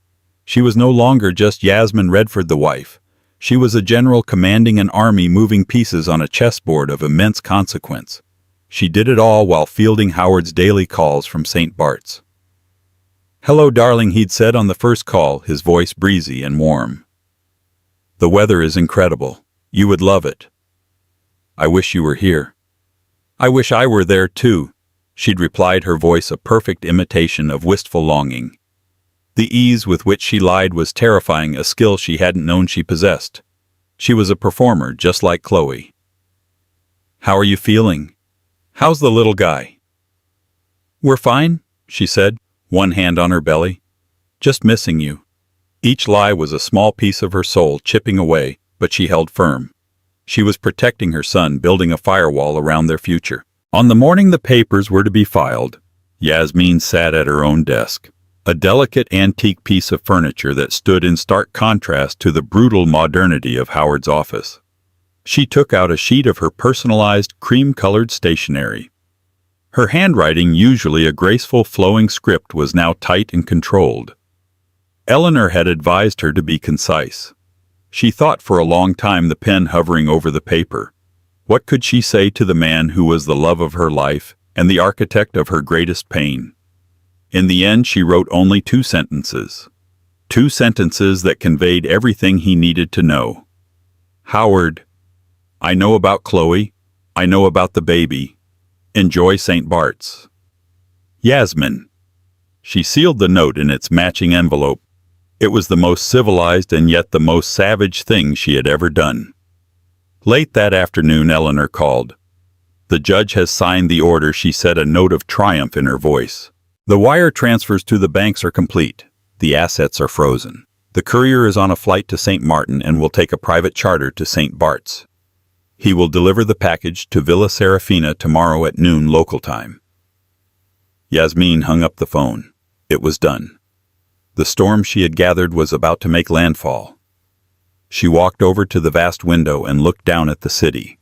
Speaker 1: She was no longer just Yasmin Redford, the wife. She was a general commanding an army, moving pieces on a chessboard of immense consequence. She did it all while fielding Howard's daily calls from St. Bart's. "Hello, darling," he'd said on the first call, his voice breezy and warm. "The weather is incredible. You would love it. I wish you were here." "I wish I were there, too," she'd replied, her voice a perfect imitation of wistful longing. The ease with which she lied was terrifying, a skill she hadn't known she possessed. She was a performer, just like Chloe. "How are you feeling? How's the little guy?" "We're fine," she said, one hand on her belly. "Just missing you." Each lie was a small piece of her soul chipping away, but she held firm. She was protecting her son, building a firewall around their future. On the morning the papers were to be filed, Yasmin sat at her own desk, a delicate antique piece of furniture that stood in stark contrast to the brutal modernity of Howard's office. She took out a sheet of her personalized, cream-colored stationery. Her handwriting, usually a graceful, flowing script, was now tight and controlled. Eleanor had advised her to be concise. She thought for a long time, the pen hovering over the paper. What could she say to the man who was the love of her life and the architect of her greatest pain? In the end, she wrote only 2 sentences. 2 sentences that conveyed everything he needed to know. "Howard, I know about Chloe. I know about the baby. Enjoy St. Bart's. Yasmin." She sealed the note in its matching envelope. It was the most civilized and yet the most savage thing she had ever done. Late that afternoon, Eleanor called. "The judge has signed the order," she said, a note of triumph in her voice. "The wire transfers to the banks are complete. The assets are frozen. The courier is on a flight to St. Martin and will take a private charter to St. Bart's. He will deliver the package to Villa Serafina tomorrow at noon local time." Yasmin hung up the phone. It was done. The storm she had gathered was about to make landfall. She walked over to the vast window and looked down at the city.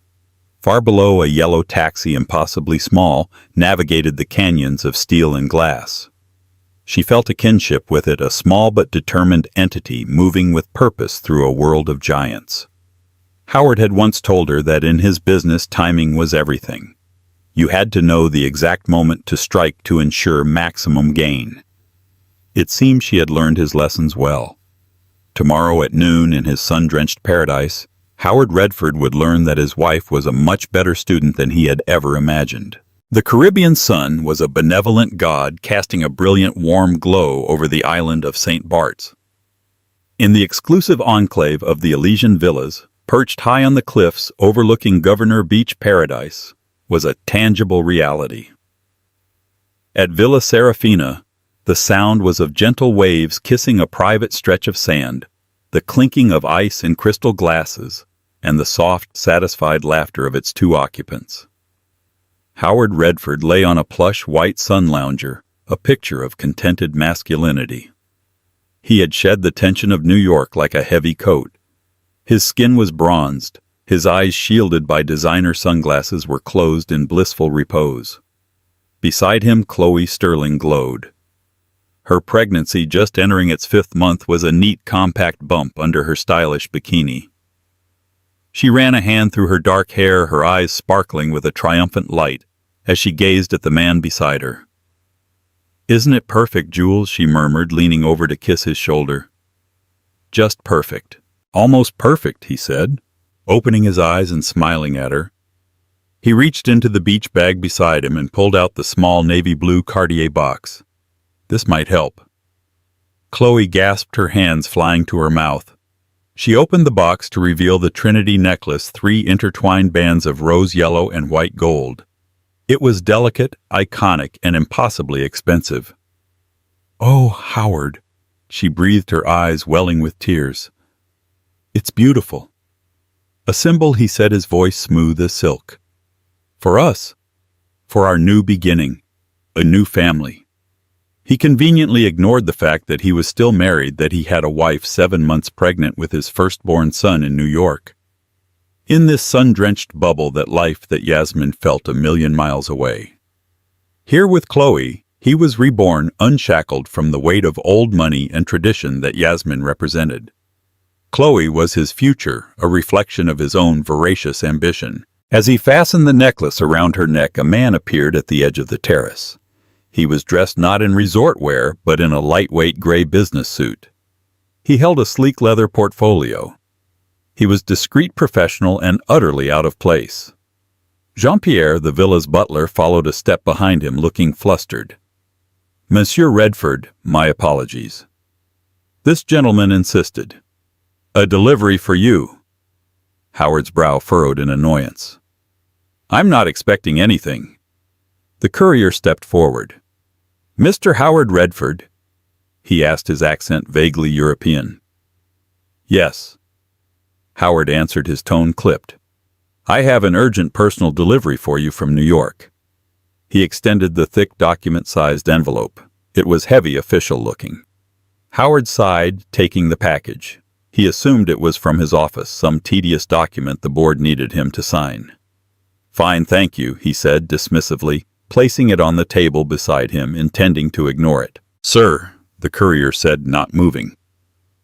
Speaker 1: Far below, a yellow taxi, impossibly small, navigated the canyons of steel and glass. She felt a kinship with it, a small but determined entity moving with purpose through a world of giants. Howard had once told her that in his business, timing was everything. You had to know the exact moment to strike to ensure maximum gain. It seemed she had learned his lessons well. Tomorrow at noon, in his sun-drenched paradise, Howard Redford would learn that his wife was a much better student than he had ever imagined. The Caribbean sun was a benevolent god, casting a brilliant, warm glow over the island of St. Bart's. In the exclusive enclave of the Elysian Villas, perched high on the cliffs overlooking Governor Beach Paradise, was a tangible reality. At Villa Serafina, the sound was of gentle waves kissing a private stretch of sand, the clinking of ice in crystal glasses, and the soft, satisfied laughter of its 2 occupants. Howard Redford lay on a plush white sun lounger, a picture of contented masculinity. He had shed the tension of New York like a heavy coat. His skin was bronzed, his eyes shielded by designer sunglasses were closed in blissful repose. Beside him, Chloe Sterling glowed. Her pregnancy, just entering its 5th month, was a neat, compact bump under her stylish bikini. She ran a hand through her dark hair, her eyes sparkling with a triumphant light as she gazed at the man beside her. "Isn't it perfect, Jules?" she murmured, leaning over to kiss his shoulder. "Just perfect. Almost perfect," he said, opening his eyes and smiling at her. He reached into the beach bag beside him and pulled out the small navy blue Cartier box. This might help. Chloe gasped, her hands flying to her mouth. She opened the box to reveal the Trinity necklace, 3 intertwined bands of rose yellow and white gold. It was delicate, iconic, and impossibly expensive. "Oh, Howard," she breathed, her eyes welling with tears. "It's beautiful." "A symbol," he said, his voice smooth as silk. "For us. For our new beginning. A new family." He conveniently ignored the fact that he was still married, that he had a wife 7 months pregnant with his firstborn son in New York. In this sun-drenched bubble, that Yasmin felt a million miles away. Here with Chloe, he was reborn, unshackled from the weight of old money and tradition that Yasmin represented. Chloe was his future, a reflection of his own voracious ambition. As he fastened the necklace around her neck, a man appeared at the edge of the terrace. He was dressed not in resort wear, but in a lightweight gray business suit. He held a sleek leather portfolio. He was discreet, professional, and utterly out of place. Jean-Pierre, the villa's butler, followed a step behind him, looking flustered. "Monsieur Redford, my apologies." This gentleman insisted. "A delivery for you." Howard's brow furrowed in annoyance. "I'm not expecting anything." The courier stepped forward. "Mr. Howard Redford?" he asked, his accent vaguely European. "Yes." Howard answered, his tone clipped. "I have an urgent personal delivery for you from New York." He extended the thick document-sized envelope. It was heavy, official-looking. Howard sighed, taking the package. He assumed it was from his office, some tedious document the board needed him to sign. "Fine, thank you," he said dismissively, placing it on the table beside him, intending to ignore it. "Sir," the courier said, not moving,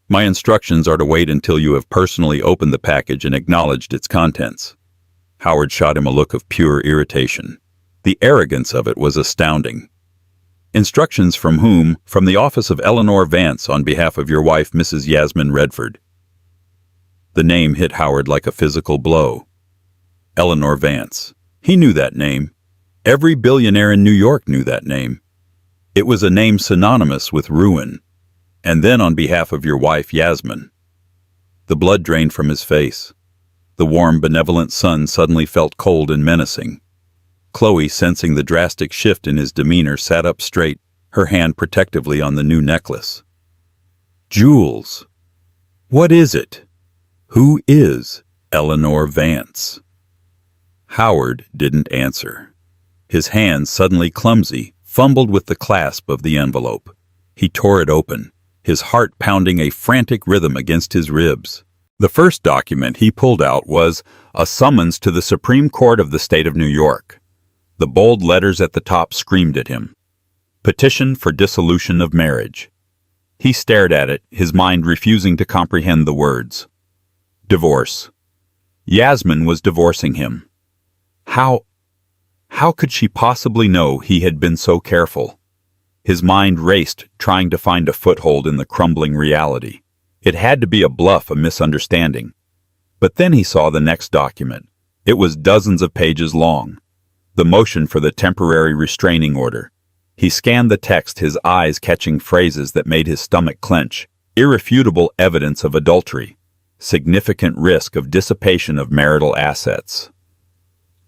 Speaker 1: "my instructions are to wait until you have personally opened the package and acknowledged its contents." Howard shot him a look of pure irritation. The arrogance of it was astounding. "Instructions from whom?" "From the office of Eleanor Vance, on behalf of your wife, Mrs. Yasmin Redford." The name hit Howard like a physical blow. Eleanor Vance. He knew that name. Every billionaire in New York knew that name. It was a name synonymous with ruin. And then on behalf of your wife, Yasmin. The blood drained from his face. The warm, benevolent sun suddenly felt cold and menacing. Chloe, sensing the drastic shift in his demeanor, sat up straight, her hand protectively on the new necklace. "Jules, what is it? Who is Eleanor Vance?" Howard didn't answer. His hand, suddenly clumsy, fumbled with the clasp of the envelope. He tore it open, his heart pounding a frantic rhythm against his ribs. The first document he pulled out was a summons to the Supreme Court of the State of New York. The bold letters at the top screamed at him. Petition for dissolution of marriage. He stared at it, his mind refusing to comprehend the words. Divorce. Yasmin was divorcing him. How could she possibly know he had been so careful? His mind raced, trying to find a foothold in the crumbling reality. It had to be a bluff, a misunderstanding. But then he saw the next document. It was dozens of pages long. The motion for the temporary restraining order. He scanned the text, his eyes catching phrases that made his stomach clench. Irrefutable evidence of adultery. Significant risk of dissipation of marital assets.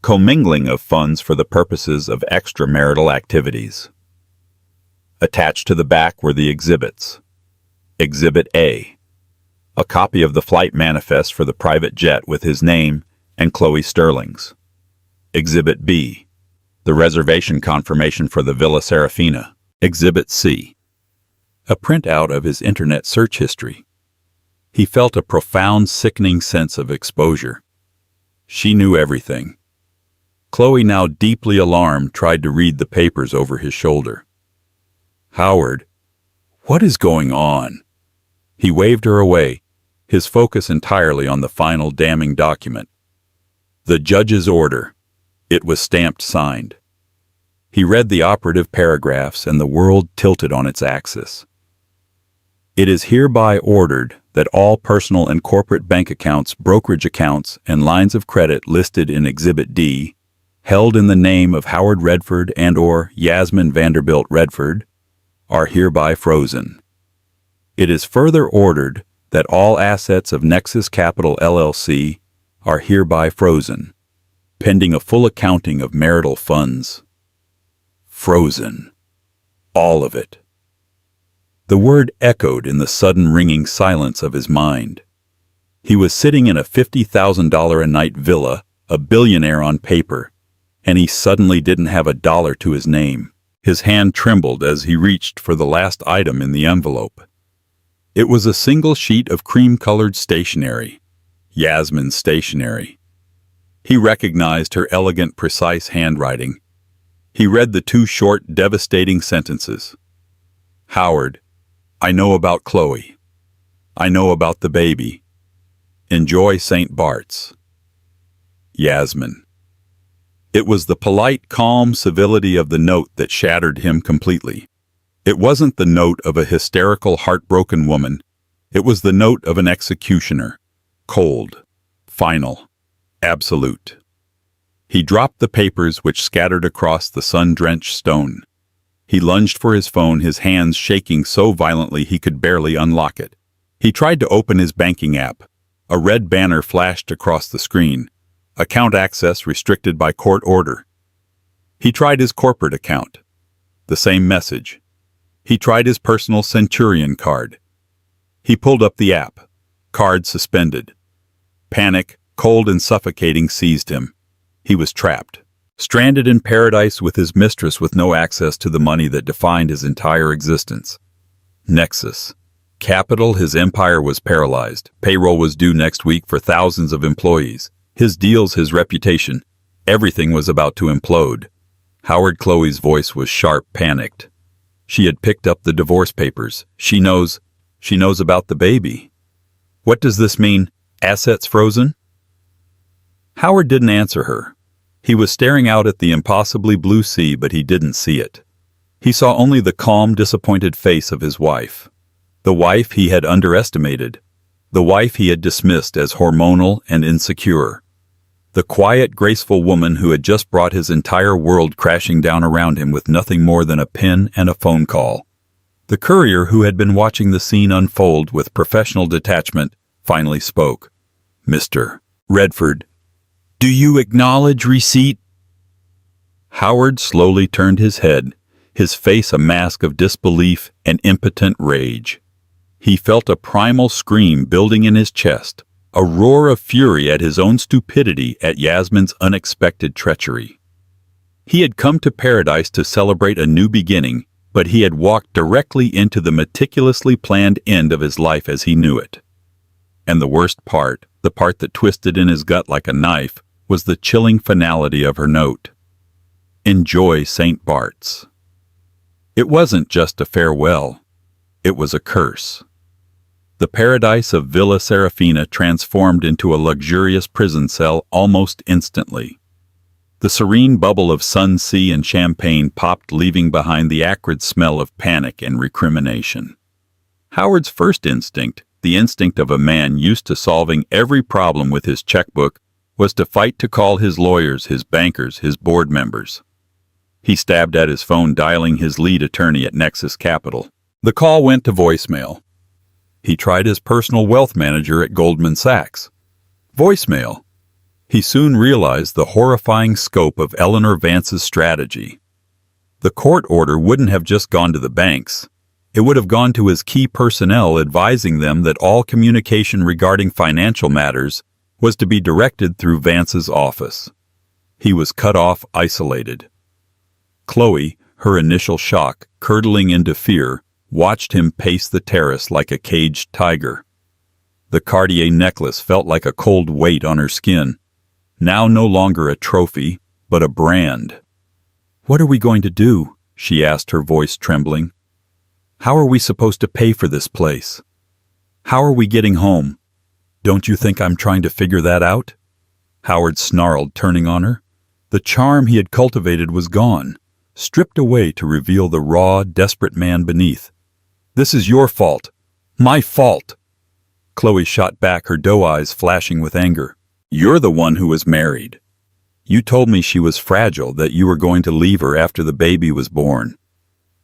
Speaker 1: Commingling of funds for the purposes of extramarital activities. Attached to the back were the exhibits. Exhibit A. A copy of the flight manifest for the private jet with his name and Chloe Sterling's. Exhibit B. The reservation confirmation for the Villa Serafina, Exhibit C. A printout of his internet search history. He felt a profound, sickening sense of exposure. She knew everything. Chloe, now deeply alarmed, tried to read the papers over his shoulder. "Howard, what is going on?" He waved her away, his focus entirely on the final damning document. The judge's order. It was stamped signed. He read the operative paragraphs, and the world tilted on its axis. It is hereby ordered that all personal and corporate bank accounts, brokerage accounts, and lines of credit listed in Exhibit D, held in the name of Howard Redford and/or Yasmin Vanderbilt Redford, are hereby frozen. It is further ordered that all assets of Nexus Capital LLC are hereby frozen, pending a full accounting of marital funds. Frozen. All of it. The word echoed in the sudden ringing silence of his mind. He was sitting in a $50,000 a night villa, a billionaire on paper, and he suddenly didn't have a dollar to his name. His hand trembled as he reached for the last item in the envelope. It was a single sheet of cream-colored stationery, Yasmin's stationery. He recognized her elegant, precise handwriting. He read the two short, devastating sentences. "Howard, I know about Chloe. I know about the baby. Enjoy St. Bart's. Yasmin." It was the polite, calm civility of the note that shattered him completely. It wasn't the note of a hysterical, heartbroken woman. It was the note of an executioner. Cold, final, absolute. He dropped the papers which scattered across the sun-drenched stone. He lunged for his phone, his hands shaking so violently he could barely unlock it. He tried to open his banking app. A red banner flashed across the screen. Account access restricted by court order. He tried his corporate account. The same message. He tried his personal Centurion card. He pulled up the app. Card suspended. Panic, cold and suffocating, seized him. He was trapped. Stranded in paradise with his mistress, with no access to the money that defined his entire existence. Nexus Capital, his empire was paralyzed. Payroll was due next week for thousands of employees. His deals, his reputation, everything was about to implode. Howard, Chloe's voice was sharp, panicked. She had picked up the divorce papers. She knows about the baby. What does this mean? Assets frozen? Howard didn't answer her. He was staring out at the impossibly blue sea, but he didn't see it. He saw only the calm, disappointed face of his wife. The wife he had underestimated. The wife he had dismissed as hormonal and insecure. The quiet, graceful woman who had just brought his entire world crashing down around him with nothing more than a pen and a phone call. The courier, who had been watching the scene unfold with professional detachment, finally spoke. "Mr. Redford, do you acknowledge receipt?" Howard slowly turned his head, his face a mask of disbelief and impotent rage. He felt a primal scream building in his chest, a roar of fury at his own stupidity, at Yasmin's unexpected treachery. He had come to paradise to celebrate a new beginning, but he had walked directly into the meticulously planned end of his life as he knew it. And the worst part, the part that twisted in his gut like a knife, was the chilling finality of her note. Enjoy St. Bart's. It wasn't just a farewell. It was a curse. The paradise of Villa Serafina transformed into a luxurious prison cell almost instantly. The serene bubble of sun, sea, and champagne popped, leaving behind the acrid smell of panic and recrimination. Howard's first instinct, the instinct of a man used to solving every problem with his checkbook, was to fight, to call his lawyers, his bankers, his board members. He stabbed at his phone, dialing his lead attorney at Nexus Capital. The call went to voicemail. He tried his personal wealth manager at Goldman Sachs. Voicemail. He soon realized the horrifying scope of Eleanor Vance's strategy. The court order wouldn't have just gone to the banks. It would have gone to his key personnel, advising them that all communication regarding financial matters was to be directed through Vance's office. He was cut off, isolated. Chloe, her initial shock curdling into fear, watched him pace the terrace like a caged tiger. The Cartier necklace felt like a cold weight on her skin, now no longer a trophy, but a brand. "What are we going to do?" she asked, her voice trembling. "How are we supposed to pay for this place? How are we getting home? Don't you think I'm trying to figure that out?" Howard snarled, turning on her. The charm he had cultivated was gone, stripped away to reveal the raw, desperate man beneath. "This is your fault. My fault." Chloe shot back, her doe eyes flashing with anger. "You're the one who was married. You told me she was fragile, that you were going to leave her after the baby was born.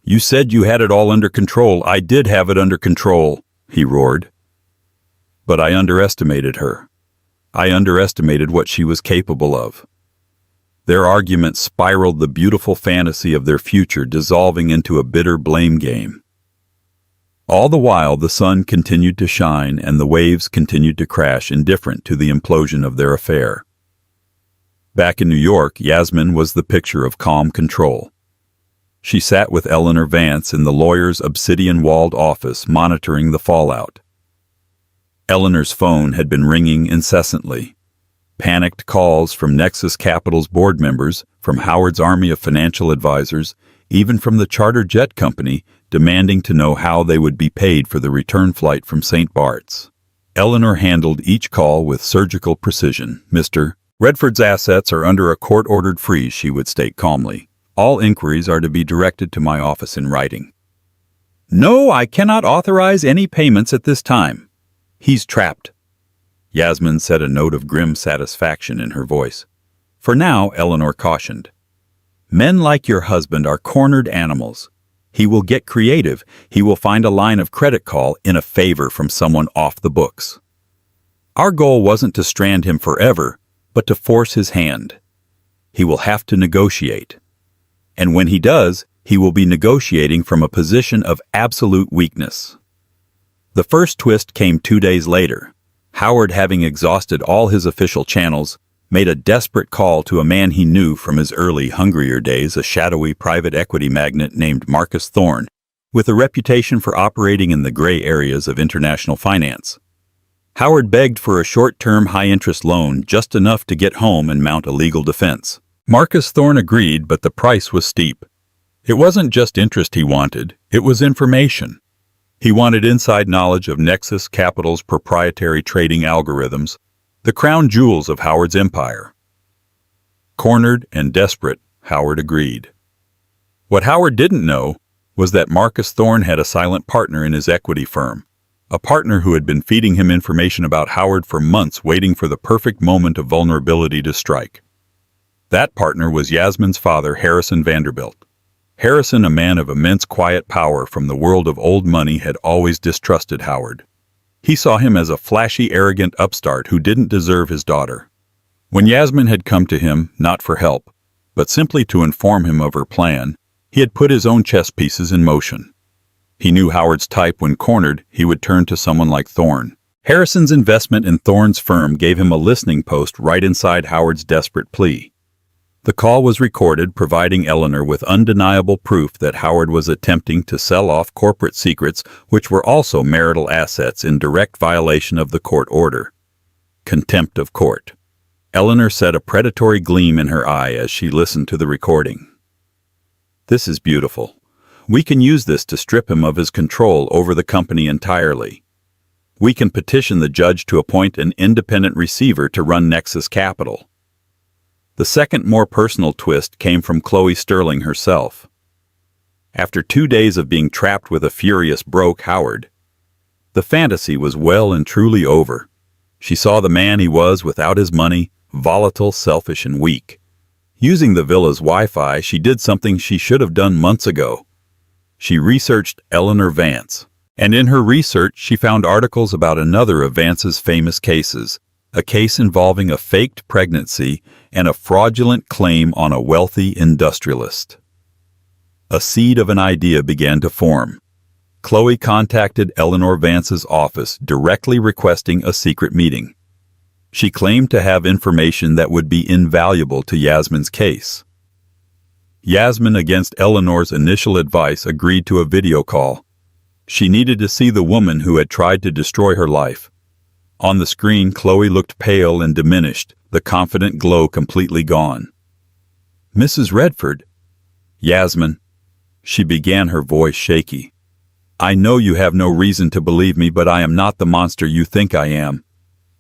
Speaker 1: You said you had it all under control. I did have it under control," he roared. "But I underestimated her. I underestimated what she was capable of." Their argument spiraled, the beautiful fantasy of their future dissolving into a bitter blame game. All the while, the sun continued to shine and the waves continued to crash, indifferent to the implosion of their affair. Back in New York, Yasmin was the picture of calm control. She sat with Eleanor Vance in the lawyer's obsidian-walled office, monitoring the fallout. Eleanor's phone had been ringing incessantly. Panicked calls from Nexus Capital's board members, from Howard's army of financial advisors, even from the charter jet company, demanding to know how they would be paid for the return flight from St. Bart's. Eleanor handled each call with surgical precision. "Mr. Redford's assets are under a court-ordered freeze," she would state calmly. "All inquiries are to be directed to my office in writing." "No, I cannot authorize any payments at this time. He's trapped." Yasmin said, a note of grim satisfaction in her voice. "For now," Eleanor cautioned. "Men like your husband are cornered animals. He will get creative. He will find a line of credit call in a favor from someone off the books. Our goal wasn't to strand him forever, but to force his hand. He will have to negotiate. And when he does, he will be negotiating from a position of absolute weakness." The first twist came 2 days later. Howard, having exhausted all his official channels, made a desperate call to a man he knew from his early, hungrier days, a shadowy private equity magnate named Marcus Thorne, with a reputation for operating in the gray areas of international finance. Howard begged for a short-term, high-interest loan, just enough to get home and mount a legal defense. Marcus Thorne agreed, but the price was steep. It wasn't just interest he wanted, it was information. He wanted inside knowledge of Nexus Capital's proprietary trading algorithms, the crown jewels of Howard's empire. Cornered and desperate, Howard agreed. What Howard didn't know was that Marcus Thorne had a silent partner in his equity firm, a partner who had been feeding him information about Howard for months, waiting for the perfect moment of vulnerability to strike. That partner was Yasmin's father, Harrison Vanderbilt. Harrison, a man of immense quiet power from the world of old money, had always distrusted Howard. He saw him as a flashy, arrogant upstart who didn't deserve his daughter. When Yasmin had come to him, not for help, but simply to inform him of her plan, he had put his own chess pieces in motion. He knew Howard's type. When cornered, he would turn to someone like Thorne. Harrison's investment in Thorne's firm gave him a listening post right inside Howard's desperate plea. The call was recorded, providing Eleanor with undeniable proof that Howard was attempting to sell off corporate secrets, which were also marital assets, in direct violation of the court order. Contempt of court. Eleanor set a predatory gleam in her eye as she listened to the recording. "This is beautiful. We can use this to strip him of his control over the company entirely. We can petition the judge to appoint an independent receiver to run Nexus Capital." The second, more personal twist came from Chloe Sterling herself. After 2 days of being trapped with a furious, broke Howard, the fantasy was well and truly over. She saw the man he was without his money, volatile, selfish, and weak. Using the villa's Wi-Fi, she did something she should have done months ago. She researched Eleanor Vance, and in her research she found articles about another of Vance's famous cases, a case involving a faked pregnancy and a fraudulent claim on a wealthy industrialist. A seed of an idea began to form. Chloe contacted Eleanor Vance's office, directly requesting a secret meeting. She claimed to have information that would be invaluable to Yasmin's case. Yasmin, against Eleanor's initial advice, agreed to a video call. She needed to see the woman who had tried to destroy her life. On the screen, Chloe looked pale and diminished, the confident glow completely gone. "Mrs. Redford." "Yasmin." She began, her voice shaky. "I know you have no reason to believe me, but I am not the monster you think I am.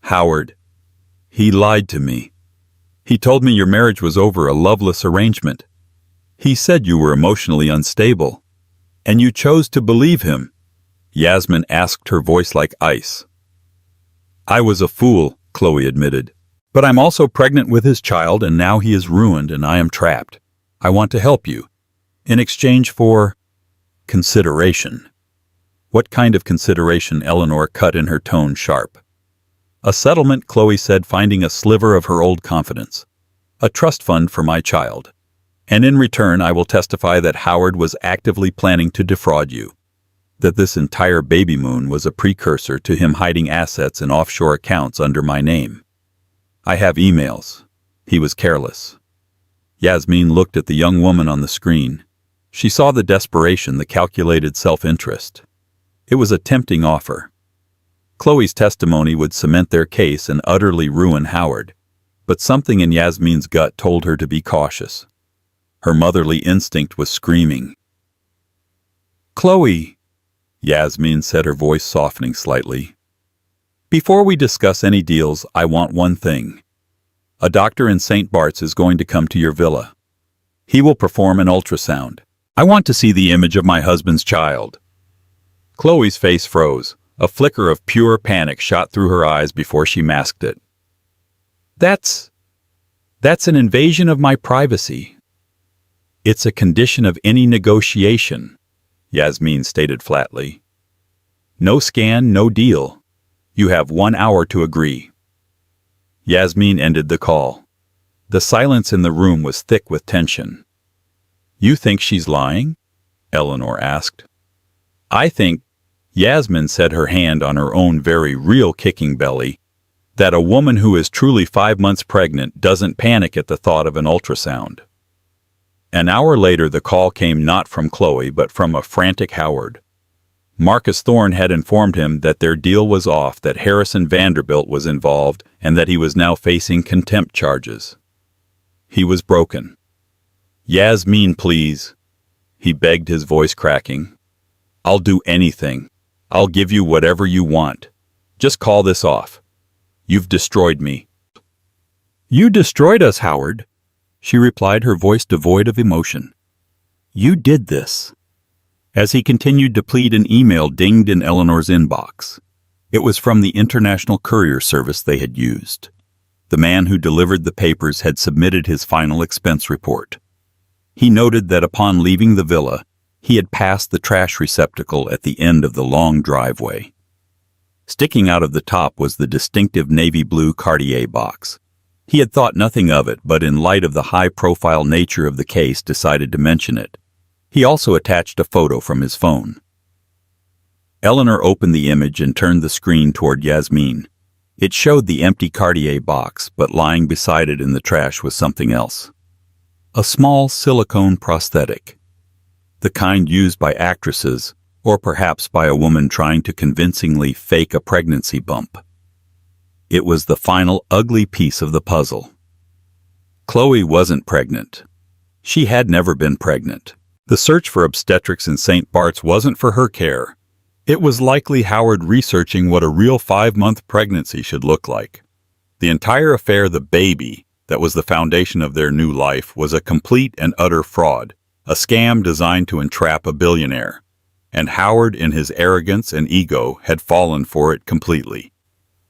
Speaker 1: Howard. He lied to me. He told me your marriage was over, a loveless arrangement. He said you were emotionally unstable. And you chose to believe him." Yasmin asked, her voice like ice. "I was a fool," Chloe admitted. "But I'm also pregnant with his child, and now he is ruined and I am trapped. I want to help you. In exchange for consideration." "What kind of consideration?" Eleanor cut in, her tone sharp. "A settlement," Chloe said, finding a sliver of her old confidence. "A trust fund for my child. And in return, I will testify that Howard was actively planning to defraud you. That this entire baby moon was a precursor to him hiding assets in offshore accounts under my name. I have emails. He was careless." Yasmin looked at the young woman on the screen. She saw the desperation, the calculated self-interest. It was a tempting offer. Chloe's testimony would cement their case and utterly ruin Howard, but something in Yasmin's gut told her to be cautious. Her motherly instinct was screaming. "Chloe," Yasmin said, her voice softening slightly. "Before we discuss any deals, I want one thing. A doctor in St. Bart's is going to come to your villa. He will perform an ultrasound. I want to see the image of my husband's child." Chloe's face froze. A flicker of pure panic shot through her eyes before she masked it. That's an invasion of my privacy." "It's a condition of any negotiation," Yasmin stated flatly. "No scan, no deal. You have 1 hour to agree." Yasmin ended the call. The silence in the room was thick with tension. "You think she's lying?" Eleanor asked. "I think," Yasmin said, her hand on her own very real kicking belly, "that a woman who is truly 5 months pregnant doesn't panic at the thought of an ultrasound." An hour later, the call came not from Chloe, but from a frantic Howard. Marcus Thorne had informed him that their deal was off, that Harrison Vanderbilt was involved, and that he was now facing contempt charges. He was broken. "Yasmin, please," he begged, his voice cracking. "I'll do anything. I'll give you whatever you want. Just call this off. You've destroyed me." "You destroyed us, Howard," she replied, her voice devoid of emotion. "You did this." As he continued to plead, an email dinged in Eleanor's inbox. It was from the international courier service they had used. The man who delivered the papers had submitted his final expense report. He noted that upon leaving the villa, he had passed the trash receptacle at the end of the long driveway. Sticking out of the top was the distinctive navy blue Cartier box. He had thought nothing of it, but in light of the high-profile nature of the case, decided to mention it. He also attached a photo from his phone. Eleanor opened the image and turned the screen toward Yasmin. It showed the empty Cartier box, but lying beside it in the trash was something else. A small silicone prosthetic. The kind used by actresses, or perhaps by a woman trying to convincingly fake a pregnancy bump. It was the final ugly piece of the puzzle. Chloe wasn't pregnant. She had never been pregnant. The search for obstetrics in St. Bart's wasn't for her care. It was likely Howard researching what a real 5-month pregnancy should look like. The entire affair, the baby, that was the foundation of their new life, was a complete and utter fraud, a scam designed to entrap a billionaire. And Howard, in his arrogance and ego, had fallen for it completely.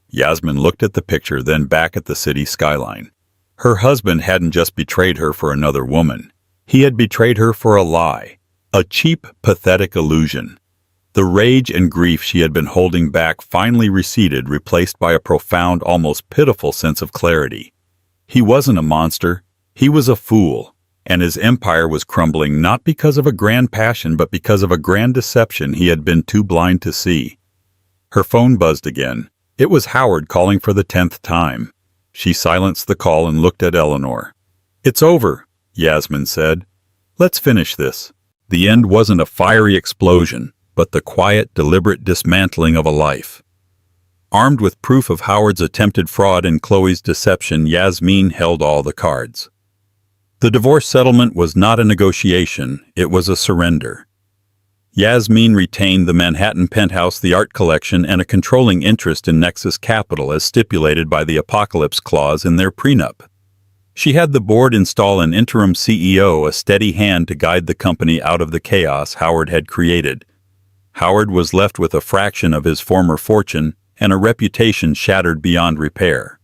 Speaker 1: Yasmin looked at the picture, then back at the city skyline. Her husband hadn't just betrayed her for another woman. He had betrayed her for a lie, a cheap, pathetic illusion. The rage and grief she had been holding back finally receded, replaced by a profound, almost pitiful sense of clarity. He wasn't a monster. He was a fool, and his empire was crumbling not because of a grand passion, but because of a grand deception he had been too blind to see. Her phone buzzed again. It was Howard calling for the 10th time. She silenced the call and looked at Eleanor. "It's over," Yasmin said. Let's finish this. The end wasn't a fiery explosion, but the quiet, deliberate dismantling of a life. Armed with proof of Howard's attempted fraud and Chloe's deception, Yasmin held all the cards. The divorce settlement was not a negotiation, it was a surrender. Yasmin retained the Manhattan penthouse, the art collection, and a controlling interest in Nexus Capital as stipulated by the Apocalypse Clause in their prenup. She had the board install an interim CEO, a steady hand to guide the company out of the chaos Howard had created. Howard was left with a fraction of his former fortune and a reputation shattered beyond repair.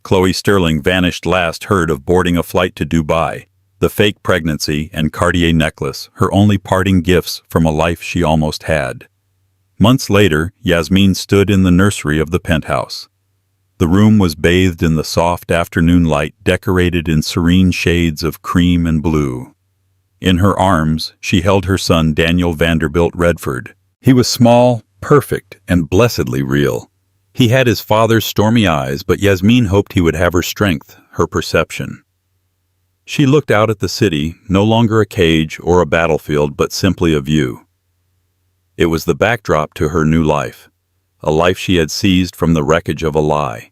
Speaker 1: Chloe Sterling vanished last heard of boarding a flight to Dubai, the fake pregnancy and Cartier necklace, her only parting gifts from a life she almost had. Months later, Yasmin stood in the nursery of the penthouse. The room was bathed in the soft afternoon light, decorated in serene shades of cream and blue. In her arms, she held her son Daniel Vanderbilt Redford. He was small, perfect, and blessedly real. He had his father's stormy eyes, but Yasmin hoped he would have her strength, her perception. She looked out at the city, no longer a cage or a battlefield, but simply a view. It was the backdrop to her new life, a life she had seized from the wreckage of a lie.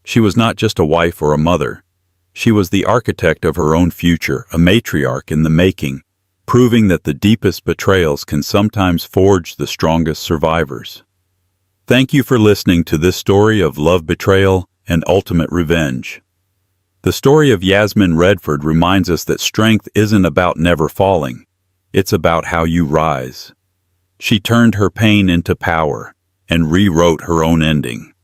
Speaker 1: She was not just a wife or a mother. She was the architect of her own future, a matriarch in the making, proving that the deepest betrayals can sometimes forge the strongest survivors. Thank you for listening to this story of love, betrayal, and ultimate revenge. The story of Yasmin Redford reminds us that strength isn't about never falling. It's about how you rise. She turned her pain into power and rewrote her own ending.